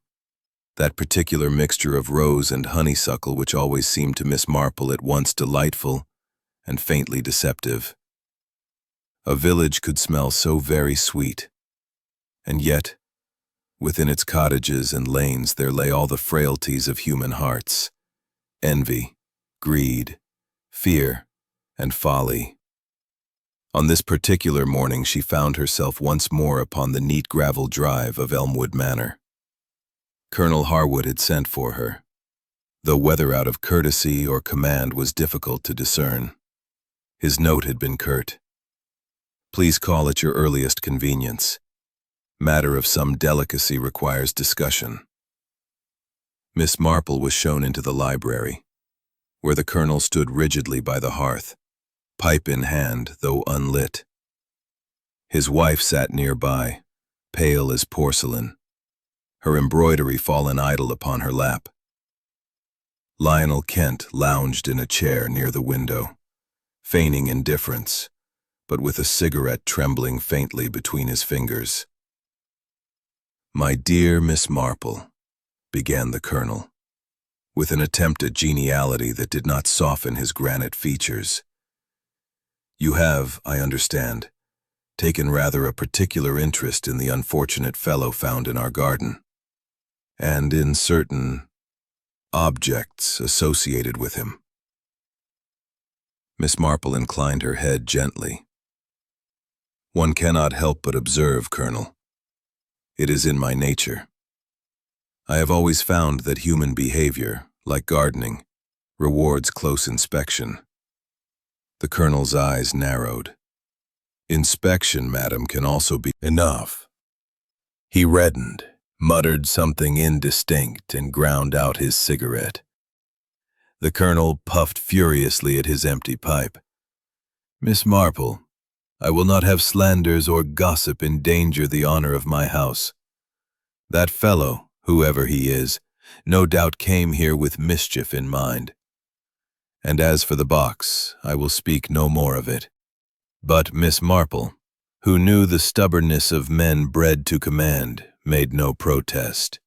that particular mixture of rose and honeysuckle which always seemed to Miss Marple at once delightful and faintly deceptive. A village could smell so very sweet, and yet, within its cottages and lanes there lay all the frailties of human hearts: envy, greed, fear, and folly. On this particular morning she found herself once more upon the neat gravel drive of Elmwood Manor. Colonel Harwood had sent for her, though whether out of courtesy or command was difficult to discern. His note had been curt. "Please call at your earliest convenience. Matter of some delicacy requires discussion." Miss Marple was shown into the library, where the colonel stood rigidly by the hearth, pipe in hand, though unlit. His wife sat nearby, pale as porcelain, her embroidery fallen idle upon her lap. Lionel Kent lounged in a chair near the window, feigning indifference, but with a cigarette trembling faintly between his fingers. "My dear Miss Marple," began the colonel, with an attempt at geniality that did not soften his granite features. "You have, I understand, taken rather a particular interest in the unfortunate fellow found in our garden, and in certain objects associated with him." Miss Marple inclined her head gently. "One cannot help but observe, Colonel. It is in my nature. I have always found that human behavior, like gardening, rewards close inspection." The colonel's eyes narrowed. "Inspection, madam, can also be enough." He reddened, muttered something indistinct, and ground out his cigarette. The colonel puffed furiously at his empty pipe. "Miss Marple, I will not have slanders or gossip endanger the honor of my house. That fellow, whoever he is, no doubt came here with mischief in mind. And as for the box, I will speak no more of it." But Miss Marple, who knew the stubbornness of men bred to command, made no protest.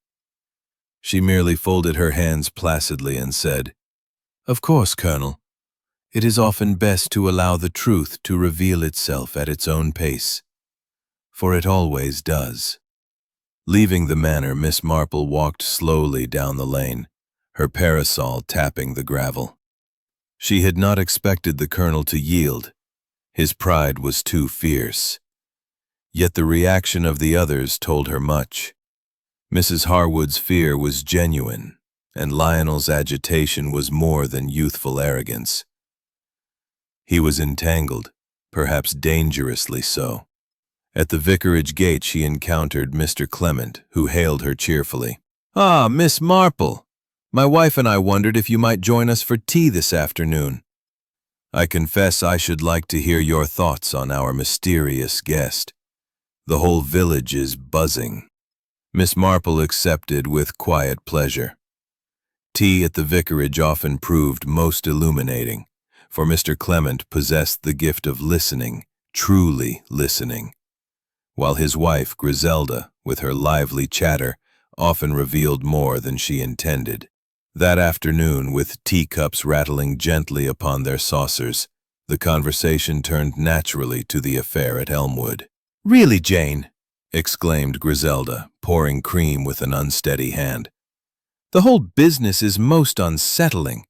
She merely folded her hands placidly and said, "Of course, Colonel. It is often best to allow the truth to reveal itself at its own pace, for it always does." Leaving the manor, Miss Marple walked slowly down the lane, her parasol tapping the gravel. She had not expected the colonel to yield. His pride was too fierce. Yet the reaction of the others told her much. Mrs. Harwood's fear was genuine, and Lionel's agitation was more than youthful arrogance. He was entangled, perhaps dangerously so. At the vicarage gate she encountered Mr. Clement, who hailed her cheerfully. "Ah, Miss Marple! My wife and I wondered if you might join us for tea this afternoon. I confess I should like to hear your thoughts on our mysterious guest. The whole village is buzzing." Miss Marple accepted with quiet pleasure. Tea at the vicarage often proved most illuminating, for Mr. Clement possessed the gift of listening, truly listening, while his wife, Griselda, with her lively chatter, often revealed more than she intended. That afternoon, with teacups rattling gently upon their saucers, the conversation turned naturally to the affair at Elmwood. "Really, Jane," exclaimed Griselda, pouring cream with an unsteady hand, "the whole business is most unsettling.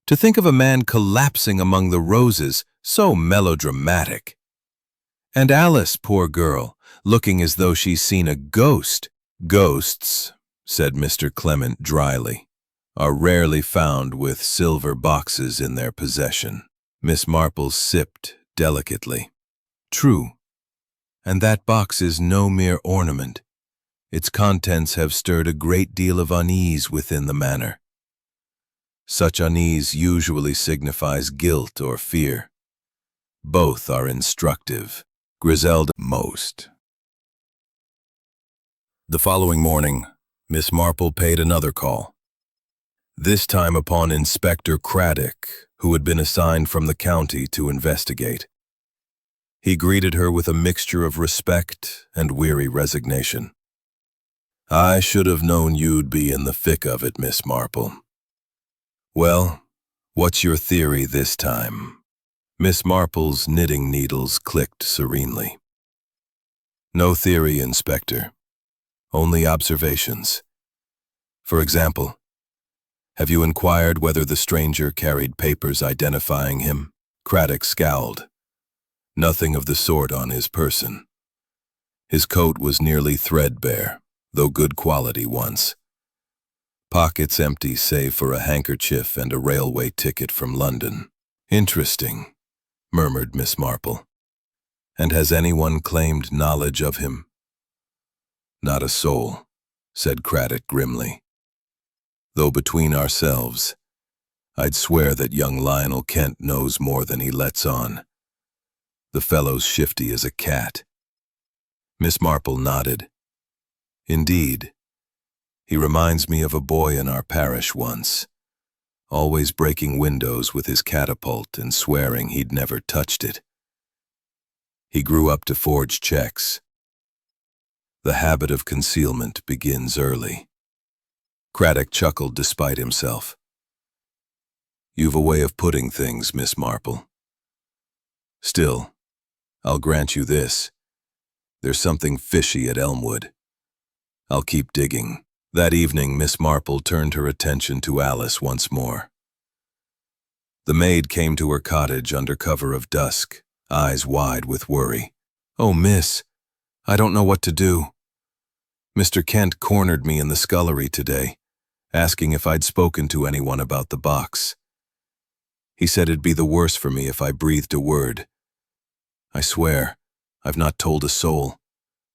To think of a man collapsing among the roses, so melodramatic. And Alice, poor girl, looking as though she's seen a ghost." "Ghosts," said Mr. Clement dryly, "are rarely found with silver boxes in their possession." Miss Marple sipped delicately. "True. And that box is no mere ornament. Its contents have stirred a great deal of unease within the manor. Such unease usually signifies guilt or fear. Both are instructive. Griselda most." The following morning, Miss Marple paid another call, this time upon Inspector Craddock, who had been assigned from the county to investigate. He greeted her with a mixture of respect and weary resignation. "I should have known you'd be in the thick of it, Miss Marple. Well, what's your theory this time?" Miss Marple's knitting needles clicked serenely. "No theory, Inspector. Only observations. For example, have you inquired whether the stranger carried papers identifying him?" Craddock scowled. "Nothing of the sort on his person. His coat was nearly threadbare, though good quality once. Pockets empty save for a handkerchief and a railway ticket from London." "Interesting," murmured Miss Marple. "And has anyone claimed knowledge of him?" "Not a soul," said Craddock grimly. "Though between ourselves, I'd swear that young Lionel Kent knows more than he lets on. The fellow's shifty as a cat." Miss Marple nodded. "Indeed. He reminds me of a boy in our parish once, always breaking windows with his catapult and swearing he'd never touched it. He grew up to forge checks. The habit of concealment begins early." Craddock chuckled despite himself. "You've a way of putting things, Miss Marple. Still, I'll grant you this. There's something fishy at Elmwood. I'll keep digging." That evening, Miss Marple turned her attention to Alice once more. The maid came to her cottage under cover of dusk, eyes wide with worry. "Oh, miss, I don't know what to do. Mr. Kent cornered me in the scullery today, asking if I'd spoken to anyone about the box. He said it'd be the worse for me if I breathed a word. I swear, I've not told a soul.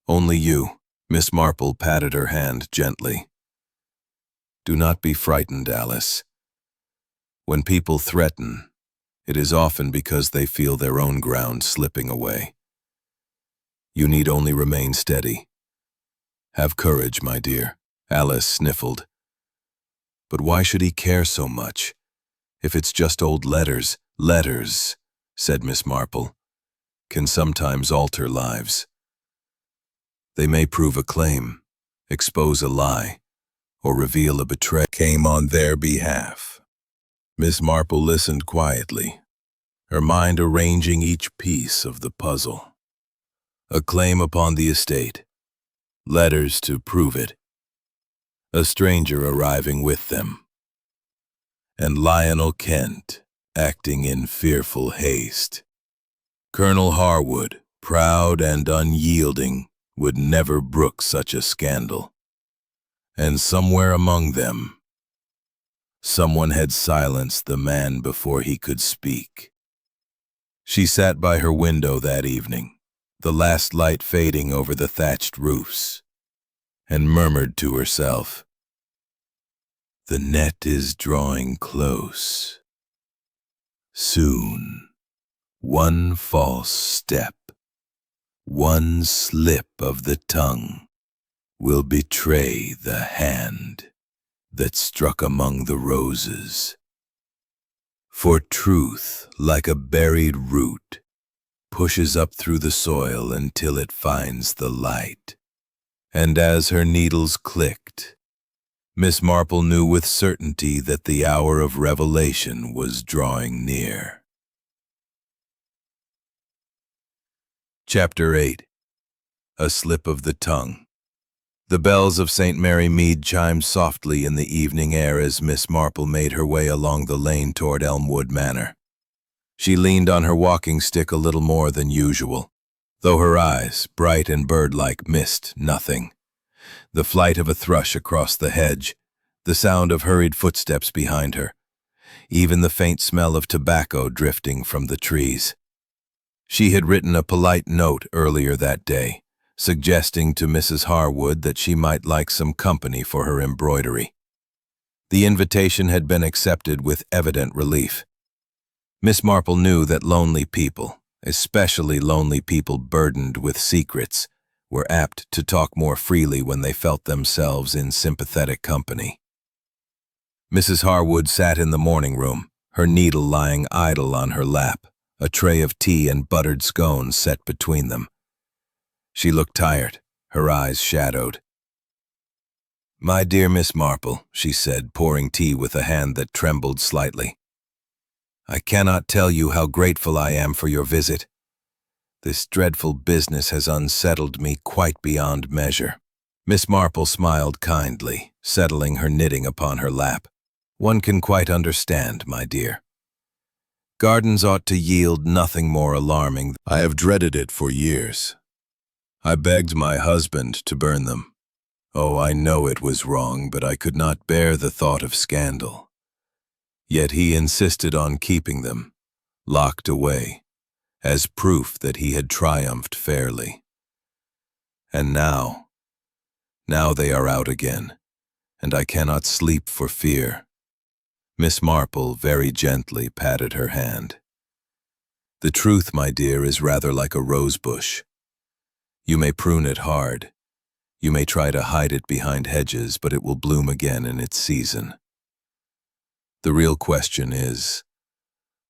Only you." Miss Marple patted her hand gently. "Do not be frightened, Alice. When people threaten, it is often because they feel their own ground slipping away. You need only remain steady. Have courage, my dear." Alice sniffled. "But why should he care so much? If it's just old letters." "Letters," said Miss Marple, "can sometimes alter lives. They may prove a claim, expose a lie, or reveal a betrayal came on their behalf." Miss Marple listened quietly, her mind arranging each piece of the puzzle. A claim upon the estate, letters to prove it, a stranger arriving with them, and Lionel Kent acting in fearful haste. Colonel Harwood proud and unyielding, would never brook such a scandal. And somewhere among them, someone had silenced the man before he could speak. She sat by her window that evening, the last light fading over the thatched roofs, and murmured to herself, "The net is drawing close. Soon, one false step, one slip of the tongue will betray the hand that struck among the roses. For truth, like a buried root, pushes up through the soil until it finds the light." And as her needles clicked, Miss Marple knew with certainty that the hour of revelation was drawing near. Chapter 8. A Slip of the Tongue. The bells of St. Mary Mead chimed softly in the evening air as Miss Marple made her way along the lane toward Elmwood Manor. She leaned on her walking stick a little more than usual, though her eyes, bright and bird-like, missed nothing. The flight of a thrush across the hedge, the sound of hurried footsteps behind her, even the faint smell of tobacco drifting from the trees. She had written a polite note earlier that day, suggesting to Mrs. Harwood that she might like some company for her embroidery. The invitation had been accepted with evident relief. Miss Marple knew that lonely people, especially lonely people burdened with secrets, were apt to talk more freely when they felt themselves in sympathetic company. Mrs. Harwood sat in the morning room, her needle lying idle on her lap, a tray of tea and buttered scones set between them. She looked tired, her eyes shadowed. "My dear Miss Marple," she said, pouring tea with a hand that trembled slightly, "I cannot tell you how grateful I am for your visit. This dreadful business has unsettled me quite beyond measure." Miss Marple smiled kindly, settling her knitting upon her lap. "One can quite understand, my dear. Gardens ought to yield nothing more alarming. I have dreaded it for years. I begged my husband to burn them. Oh, I know it was wrong, but I could not bear the thought of scandal. Yet he insisted on keeping them, locked away, as proof that he had triumphed fairly. And now they are out again, and I cannot sleep for fear." Miss Marple very gently patted her hand. "The truth, my dear, is rather like a rosebush. You may prune it hard. You may try to hide it behind hedges, but it will bloom again in its season. The real question is,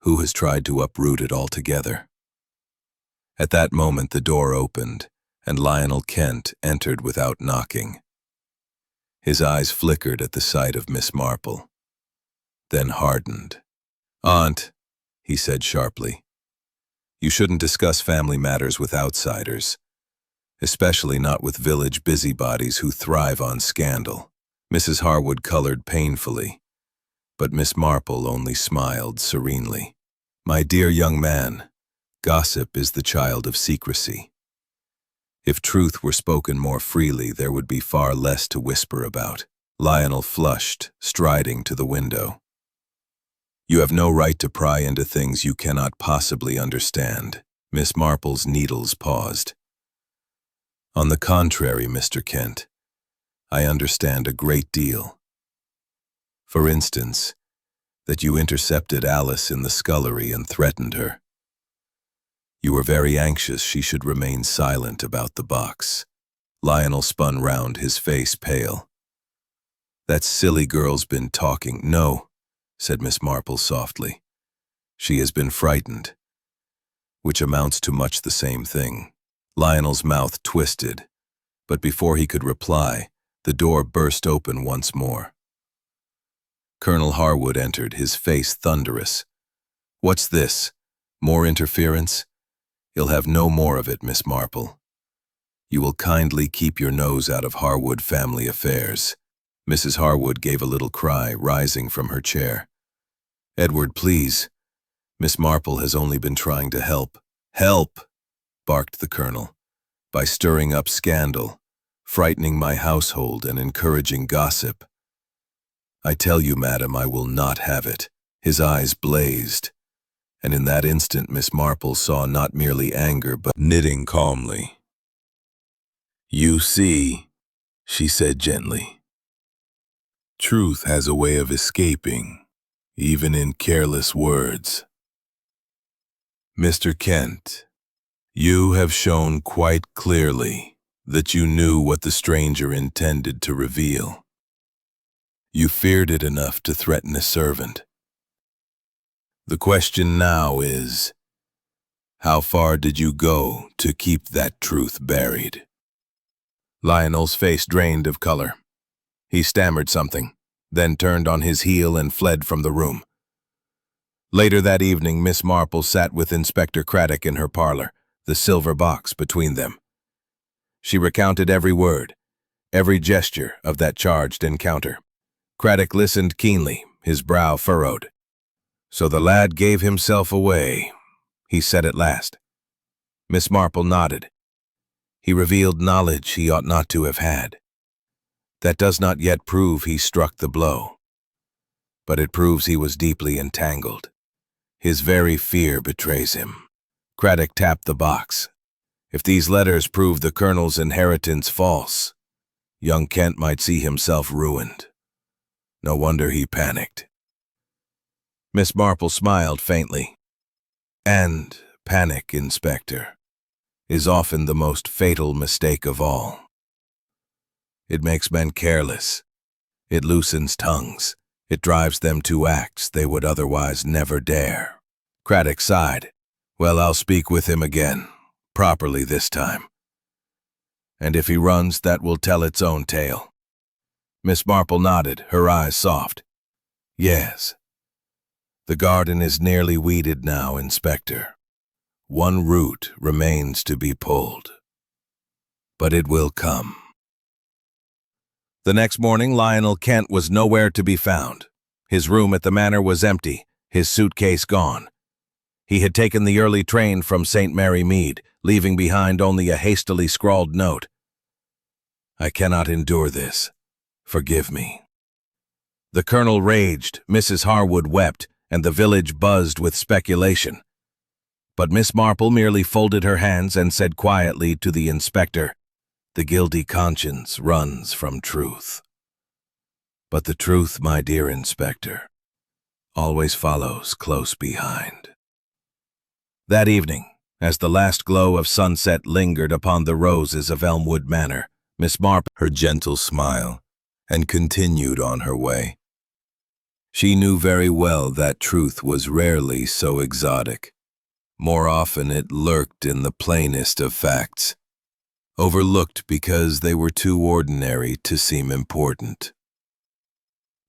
who has tried to uproot it altogether?" At that moment the door opened, and Lionel Kent entered without knocking. His eyes flickered at the sight of Miss Marple, then hardened. "Aunt," he said sharply, "you shouldn't discuss family matters with outsiders, especially not with village busybodies who thrive on scandal." Mrs. Harwood colored painfully, but Miss Marple only smiled serenely. "My dear young man, gossip is the child of secrecy. If truth were spoken more freely, there would be far less to whisper about." Lionel flushed, striding to the window. "You have no right to pry into things you cannot possibly understand." Miss Marple's needles paused. "On the contrary, Mr. Kent, I understand a great deal. For instance, that you intercepted Alice in the scullery and threatened her. You were very anxious she should remain silent about the box." Lionel spun round, his face pale. "That silly girl's been talking." "No," said Miss Marple softly. "She has been frightened, which amounts to much the same thing." Lionel's mouth twisted, but before he could reply, the door burst open once more. Colonel Harwood entered, his face thunderous. "What's this? More interference? You'll have no more of it, Miss Marple. You will kindly keep your nose out of Harwood family affairs." Mrs. Harwood gave a little cry, rising from her chair. "Edward, please. Miss Marple has only been trying to help." "Help!" barked the colonel, by stirring up scandal, frightening my household and encouraging gossip. I tell you, madam, I will not have it. His eyes blazed, and in that instant Miss Marple saw not merely anger but knitting calmly. You see, she said gently, truth has a way of escaping, even in careless words. Mr. Kent, you have shown quite clearly that you knew what the stranger intended to reveal. You feared it enough to threaten a servant. The question now is, how far did you go to keep that truth buried? Lionel's face drained of color. He stammered something, then turned on his heel and fled from the room. Later that evening, Miss Marple sat with Inspector Craddock in her parlor, the silver box between them. She recounted every word, every gesture of that charged encounter. Craddock listened keenly, his brow furrowed. So the lad gave himself away, he said at last. Miss Marple nodded. He revealed knowledge he ought not to have had. That does not yet prove he struck the blow, but it proves he was deeply entangled. His very fear betrays him. Craddock tapped the box. If these letters prove the colonel's inheritance false, young Kent might see himself ruined. No wonder he panicked. Miss Marple smiled faintly. And panic, Inspector, is often the most fatal mistake of all. It makes men careless. It loosens tongues. It drives them to acts they would otherwise never dare. Craddock sighed. Well, I'll speak with him again, properly this time. And if he runs, that will tell its own tale. Miss Marple nodded, her eyes soft. Yes. The garden is nearly weeded now, Inspector. One root remains to be pulled. But it will come. The next morning, Lionel Kent was nowhere to be found. His room at the manor was empty, his suitcase gone. He had taken the early train from St. Mary Mead, leaving behind only a hastily scrawled note. I cannot endure this. Forgive me. The colonel raged, Mrs. Harwood wept, and the village buzzed with speculation. But Miss Marple merely folded her hands and said quietly to the inspector, the guilty conscience runs from truth. But the truth, my dear Inspector, always follows close behind. That evening, as the last glow of sunset lingered upon the roses of Elmwood Manor, Miss Marple her gentle smile and continued on her way. She knew very well that truth was rarely so exotic. More often it lurked in the plainest of facts, overlooked because they were too ordinary to seem important.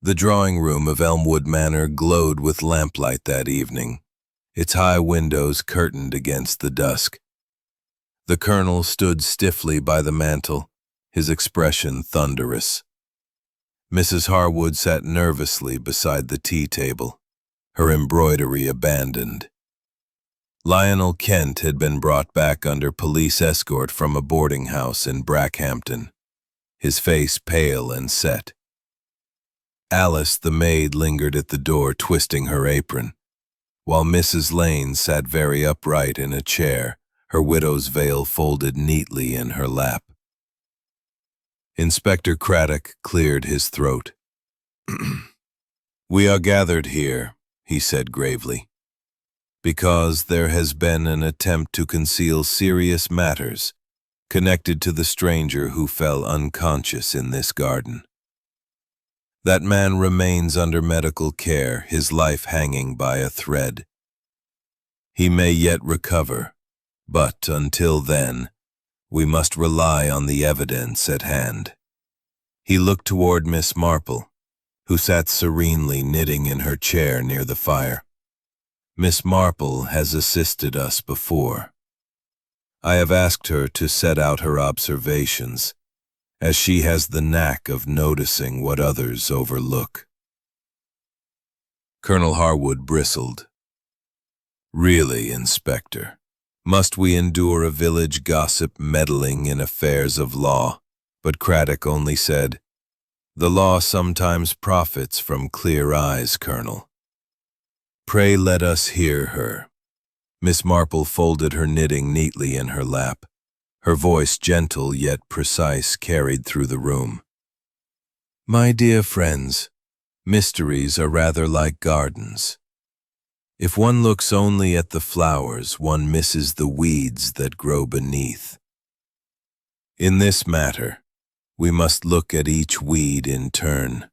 The drawing room of Elmwood Manor glowed with lamplight that evening, its high windows curtained against the dusk. The colonel stood stiffly by the mantel, his expression thunderous. Mrs. Harwood sat nervously beside the tea table, her embroidery abandoned. Lionel Kent had been brought back under police escort from a boarding house in Brackhampton, his face pale and set. Alice, the maid, lingered at the door, twisting her apron, while Mrs. Lane sat very upright in a chair, her widow's veil folded neatly in her lap. Inspector Craddock cleared his throat. We are gathered here, he said gravely, because there has been an attempt to conceal serious matters connected to the stranger who fell unconscious in this garden. That man remains under medical care, his life hanging by a thread. He may yet recover, but until then, we must rely on the evidence at hand. He looked toward Miss Marple, who sat serenely knitting in her chair near the fire. Miss Marple has assisted us before. I have asked her to set out her observations, as she has the knack of noticing what others overlook. Colonel Harwood bristled. Really, Inspector, Must we endure a village gossip meddling in affairs of law? But Craddock only said, "The law sometimes profits from clear eyes, Colonel. Pray let us hear her." Miss Marple folded her knitting neatly in her lap. Her voice, gentle yet precise, carried through the room. "My dear friends, mysteries are rather like gardens. If one looks only at the flowers, one misses the weeds that grow beneath. In this matter, we must look at each weed in turn."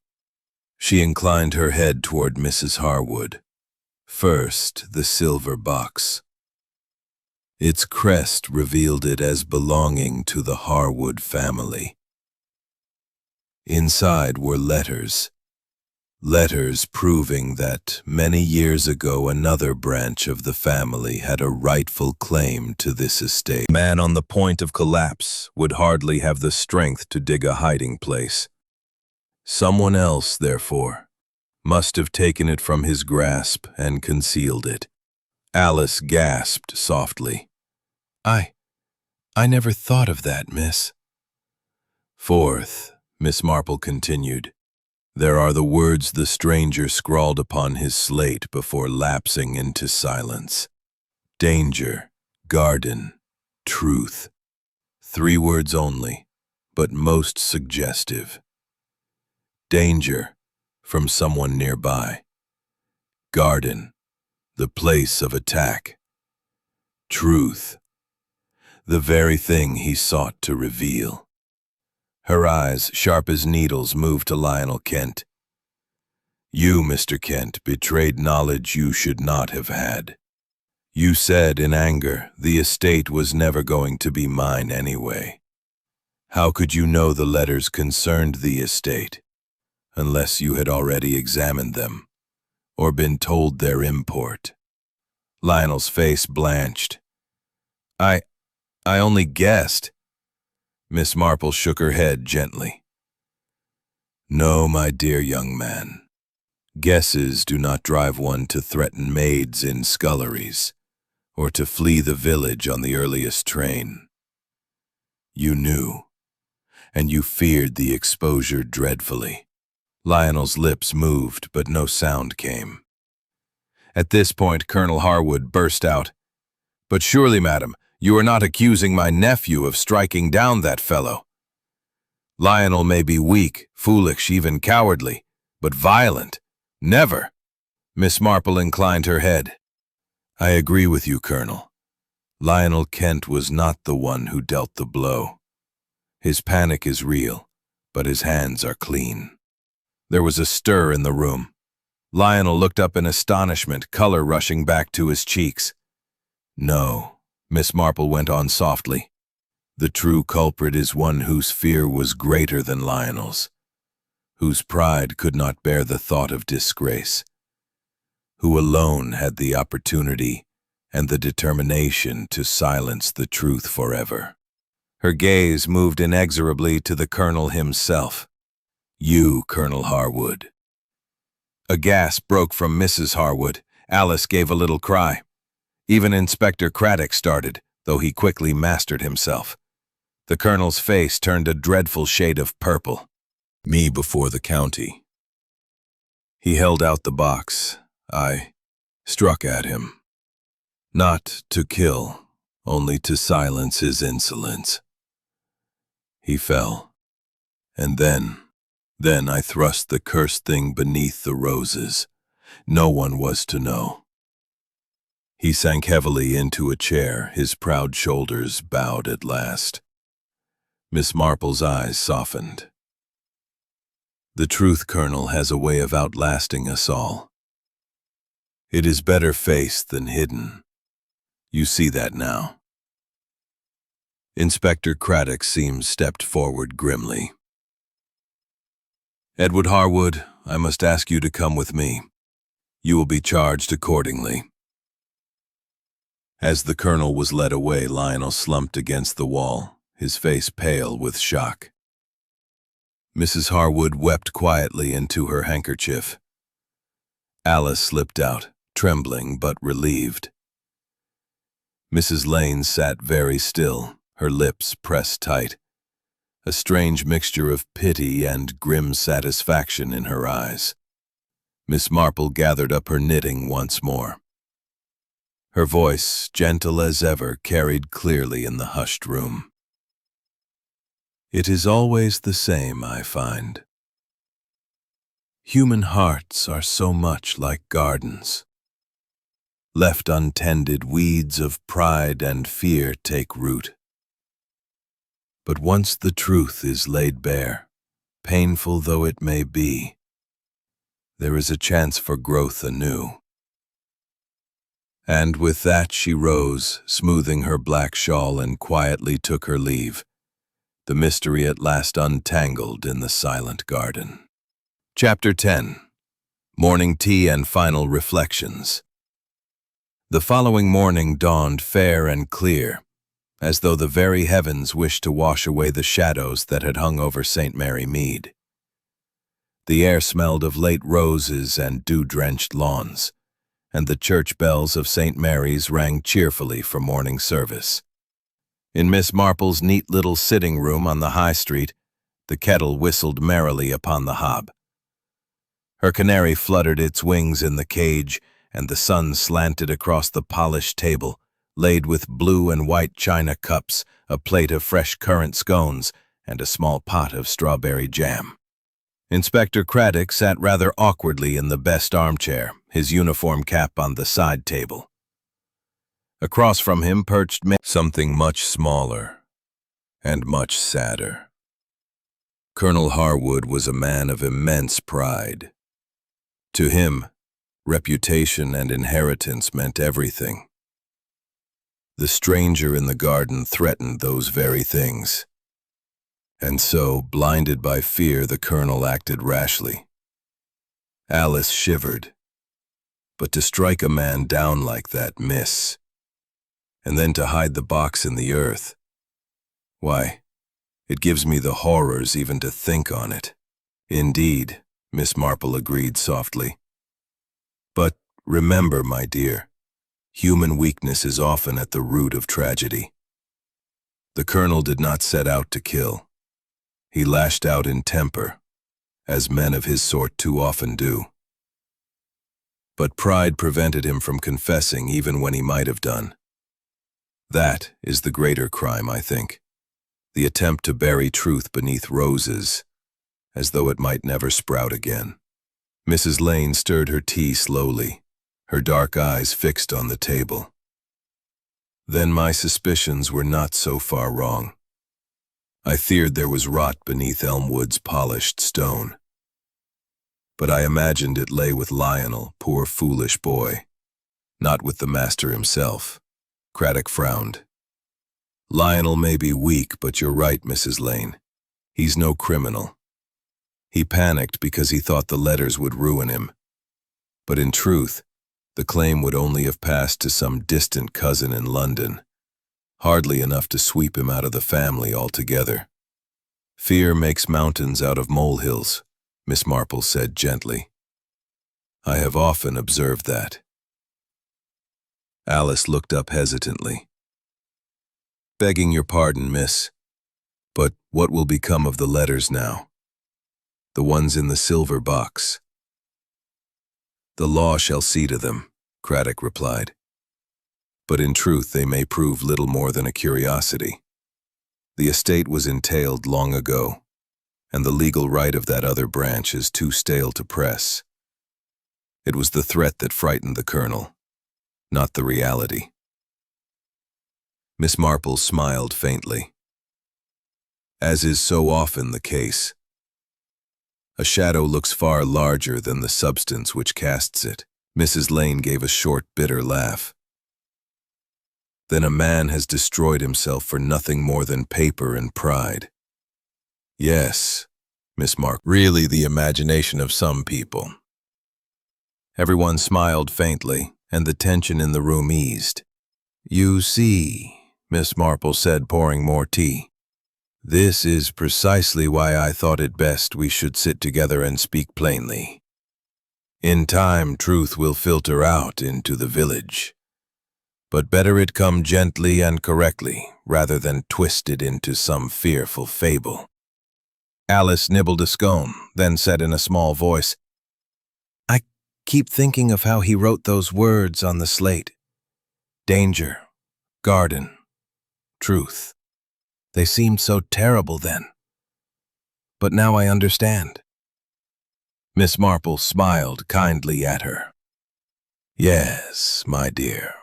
She inclined her head toward Mrs. Harwood. "First, the silver box. Its crest revealed it as belonging to the Harwood family. Inside were letters proving that many years ago another branch of the family had a rightful claim to this estate. A man on the point of collapse would hardly have the strength to dig a hiding place. Someone else, therefore, must have taken it from his grasp and concealed it. Alice gasped softly. I never thought of that, miss." "Fourth," Miss Marple continued, "there are the words the stranger scrawled upon his slate before lapsing into silence. Danger, garden, truth. 3 words only, but most suggestive. Danger, from someone nearby. Garden, the place of attack. Truth, the very thing he sought to reveal." Her eyes, sharp as needles, moved to Lionel Kent. "You, Mr. Kent, betrayed knowledge you should not have had. You said in anger the estate was never going to be mine anyway. How could you know the letters concerned the estate, unless you had already examined them, or been told their import?" Lionel's face blanched. I only guessed." Miss Marple shook her head gently. "No, my dear young man. Guesses do not drive one to threaten maids in sculleries, or to flee the village on the earliest train. You knew, and you feared the exposure dreadfully." Lionel's lips moved, but no sound came. At this point, Colonel Harwood burst out, "But surely, madam, you are not accusing my nephew of striking down that fellow. Lionel may be weak, foolish, even cowardly, but violent, never." Miss Marple inclined her head. "I agree with you, Colonel. Lionel Kent was not the one who dealt the blow. His panic is real, but his hands are clean." There was a stir in the room. Lionel looked up in astonishment, color rushing back to his cheeks. "No," Miss Marple went on softly. "The true culprit is one whose fear was greater than Lionel's, whose pride could not bear the thought of disgrace, who alone had the opportunity and the determination to silence the truth forever." Her gaze moved inexorably to the Colonel himself. "You, Colonel Harwood." A gasp broke from Mrs. Harwood. Alice gave a little cry. Even Inspector Craddock started, though he quickly mastered himself. The Colonel's face turned a dreadful shade of purple. "Me before the county." He held out the box. I struck at him. Not to kill, only to silence his insolence. He fell. And then I thrust the cursed thing beneath the roses. No one was to know. He sank heavily into a chair, his proud shoulders bowed at last. Miss Marple's eyes softened. "The truth, Colonel, has a way of outlasting us all. It is better faced than hidden. You see that now." Inspector Craddock stepped forward grimly. "Edward Harwood, I must ask you to come with me. You will be charged accordingly." As the Colonel was led away, Lionel slumped against the wall, his face pale with shock. Mrs. Harwood wept quietly into her handkerchief. Alice slipped out, trembling but relieved. Mrs. Lane sat very still, her lips pressed tight, a strange mixture of pity and grim satisfaction in her eyes. Miss Marple gathered up her knitting once more. Her voice, gentle as ever, carried clearly in the hushed room. It is always the same, I find. Human hearts are so much like gardens. Left untended, weeds of pride and fear take root. But once the truth is laid bare, painful though it may be, there is a chance for growth anew. And with that she rose, smoothing her black shawl, and quietly took her leave, the mystery at last untangled in the silent garden. Chapter 10. Morning Tea and Final Reflections. The following morning dawned fair and clear, as though the very heavens wished to wash away the shadows that had hung over St. Mary Mead. The air smelled of late roses and dew-drenched lawns, and the church bells of St. Mary's rang cheerfully for morning service. In Miss Marple's neat little sitting room on the high street, the kettle whistled merrily upon the hob. Her canary fluttered its wings in the cage, and the sun slanted across the polished table, laid with blue and white china cups, a plate of fresh currant scones, and a small pot of strawberry jam. Inspector Craddock sat rather awkwardly in the best armchair, his uniform cap on the side table. Across from him perched something much smaller and much sadder. Colonel Harwood was a man of immense pride. To him, reputation and inheritance meant everything. The stranger in the garden threatened those very things. And so, blinded by fear, the colonel acted rashly. Alice shivered. But to strike a man down like that, miss, and then to hide the box in the earth, why, it gives me the horrors even to think on it. Indeed, Miss Marple agreed softly. But remember, my dear, human weakness is often at the root of tragedy. The colonel did not set out to kill. He lashed out in temper, as men of his sort too often do. But pride prevented him from confessing even when he might have done. That is the greater crime, I think, the attempt to bury truth beneath roses, as though it might never sprout again. Mrs. Lane stirred her tea slowly, her dark eyes fixed on the table. Then my suspicions were not so far wrong. I feared there was rot beneath Elmwood's polished stone. But I imagined it lay with Lionel, poor foolish boy, not with the master himself. Craddock frowned. Lionel may be weak, but you're right, Mrs. Lane. He's no criminal. He panicked because he thought the letters would ruin him. But in truth, the claim would only have passed to some distant cousin in London, hardly enough to sweep him out of the family altogether. Fear makes mountains out of molehills, Miss Marple said gently. I have often observed that. Alice looked up hesitantly. Begging your pardon, miss, but what will become of the letters now? The ones in the silver box? The law shall see to them, Craddock replied. But in truth they may prove little more than a curiosity. The estate was entailed long ago, and the legal right of that other branch is too stale to press. It was the threat that frightened the colonel, not the reality. Miss Marple smiled faintly. As is so often the case, a shadow looks far larger than the substance which casts it. Mrs. Lane gave a short, bitter laugh. Then a man has destroyed himself for nothing more than paper and pride. Yes, Miss Marple, really the imagination of some people. Everyone smiled faintly, and the tension in the room eased. You see, Miss Marple said, pouring more tea. This is precisely why I thought it best we should sit together and speak plainly. In time, truth will filter out into the village. But better it come gently and correctly, rather than twisted into some fearful fable. Alice nibbled a scone, then said in a small voice, "I keep thinking of how he wrote those words on the slate. Danger, garden, truth. They seemed so terrible then. But now I understand." Miss Marple smiled kindly at her. "Yes, my dear.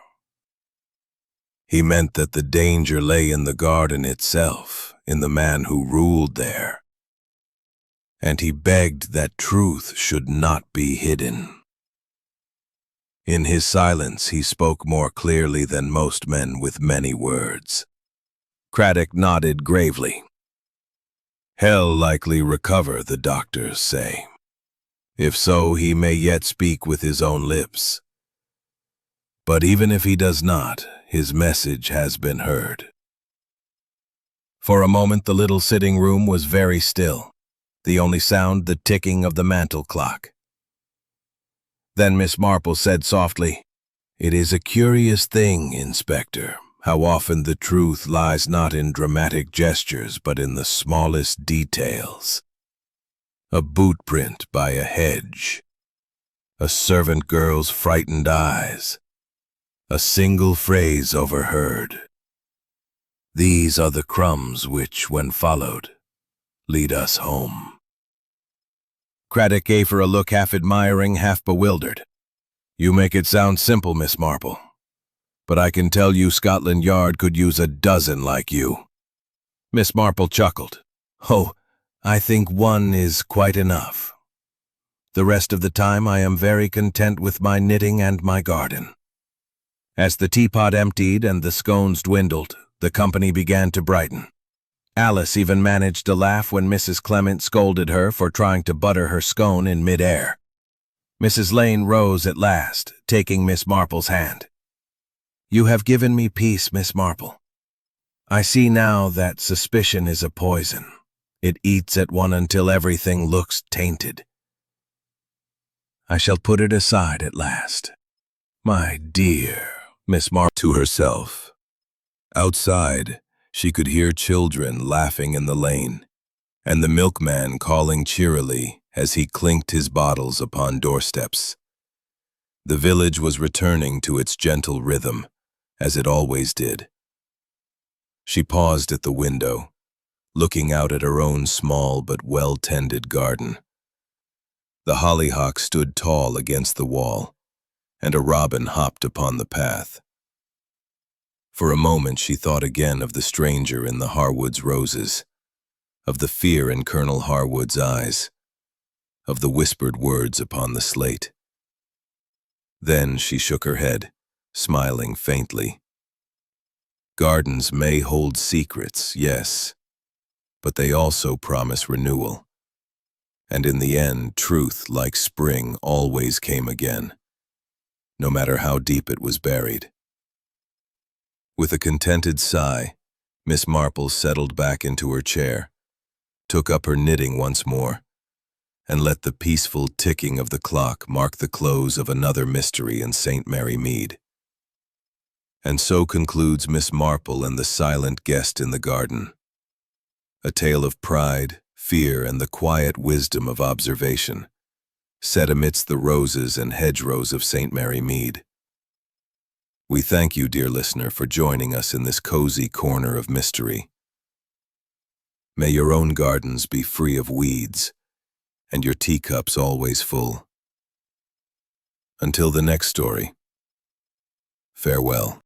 He meant that the danger lay in the garden itself, in the man who ruled there. And he begged that truth should not be hidden. In his silence he spoke more clearly than most men with many words." Craddock nodded gravely. "He'll likely recover, the doctors say. If so, he may yet speak with his own lips. But even if he does not, his message has been heard." For a moment the little sitting room was very still, the only sound the ticking of the mantel clock. Then Miss Marple said softly, "It is a curious thing, Inspector, how often the truth lies not in dramatic gestures but in the smallest details. A boot print by a hedge, a servant girl's frightened eyes, a single phrase overheard. These are the crumbs which, when followed, lead us home." Craddock gave her a look half admiring, half bewildered. "You make it sound simple, Miss Marple. But I can tell you Scotland Yard could use a dozen like you." Miss Marple chuckled. "Oh, I think one is quite enough. The rest of the time I am very content with my knitting and my garden." As the teapot emptied and the scones dwindled, the company began to brighten. Alice even managed a laugh when Mrs. Clement scolded her for trying to butter her scone in mid-air. Mrs. Lane rose at last, taking Miss Marple's hand. "You have given me peace, Miss Marple. I see now that suspicion is a poison. It eats at one until everything looks tainted. I shall put it aside at last." "My dear," Miss Marple to herself. Outside, she could hear children laughing in the lane, and the milkman calling cheerily as he clinked his bottles upon doorsteps. The village was returning to its gentle rhythm, as it always did. She paused at the window, looking out at her own small but well-tended garden. The hollyhock stood tall against the wall, and a robin hopped upon the path. For a moment she thought again of the stranger in the Harwood's roses, of the fear in Colonel Harwood's eyes, of the whispered words upon the slate. Then she shook her head, smiling faintly. Gardens may hold secrets, yes, but they also promise renewal. And in the end, truth, like spring, always came again, no matter how deep it was buried. With a contented sigh, Miss Marple settled back into her chair, took up her knitting once more, and let the peaceful ticking of the clock mark the close of another mystery in St. Mary Mead. And so concludes Miss Marple and the Silent Guest in the Garden, a tale of pride, fear, and the quiet wisdom of observation, set amidst the roses and hedgerows of St. Mary Mead. We thank you, dear listener, for joining us in this cozy corner of mystery. May your own gardens be free of weeds, and your teacups always full. Until the next story, farewell.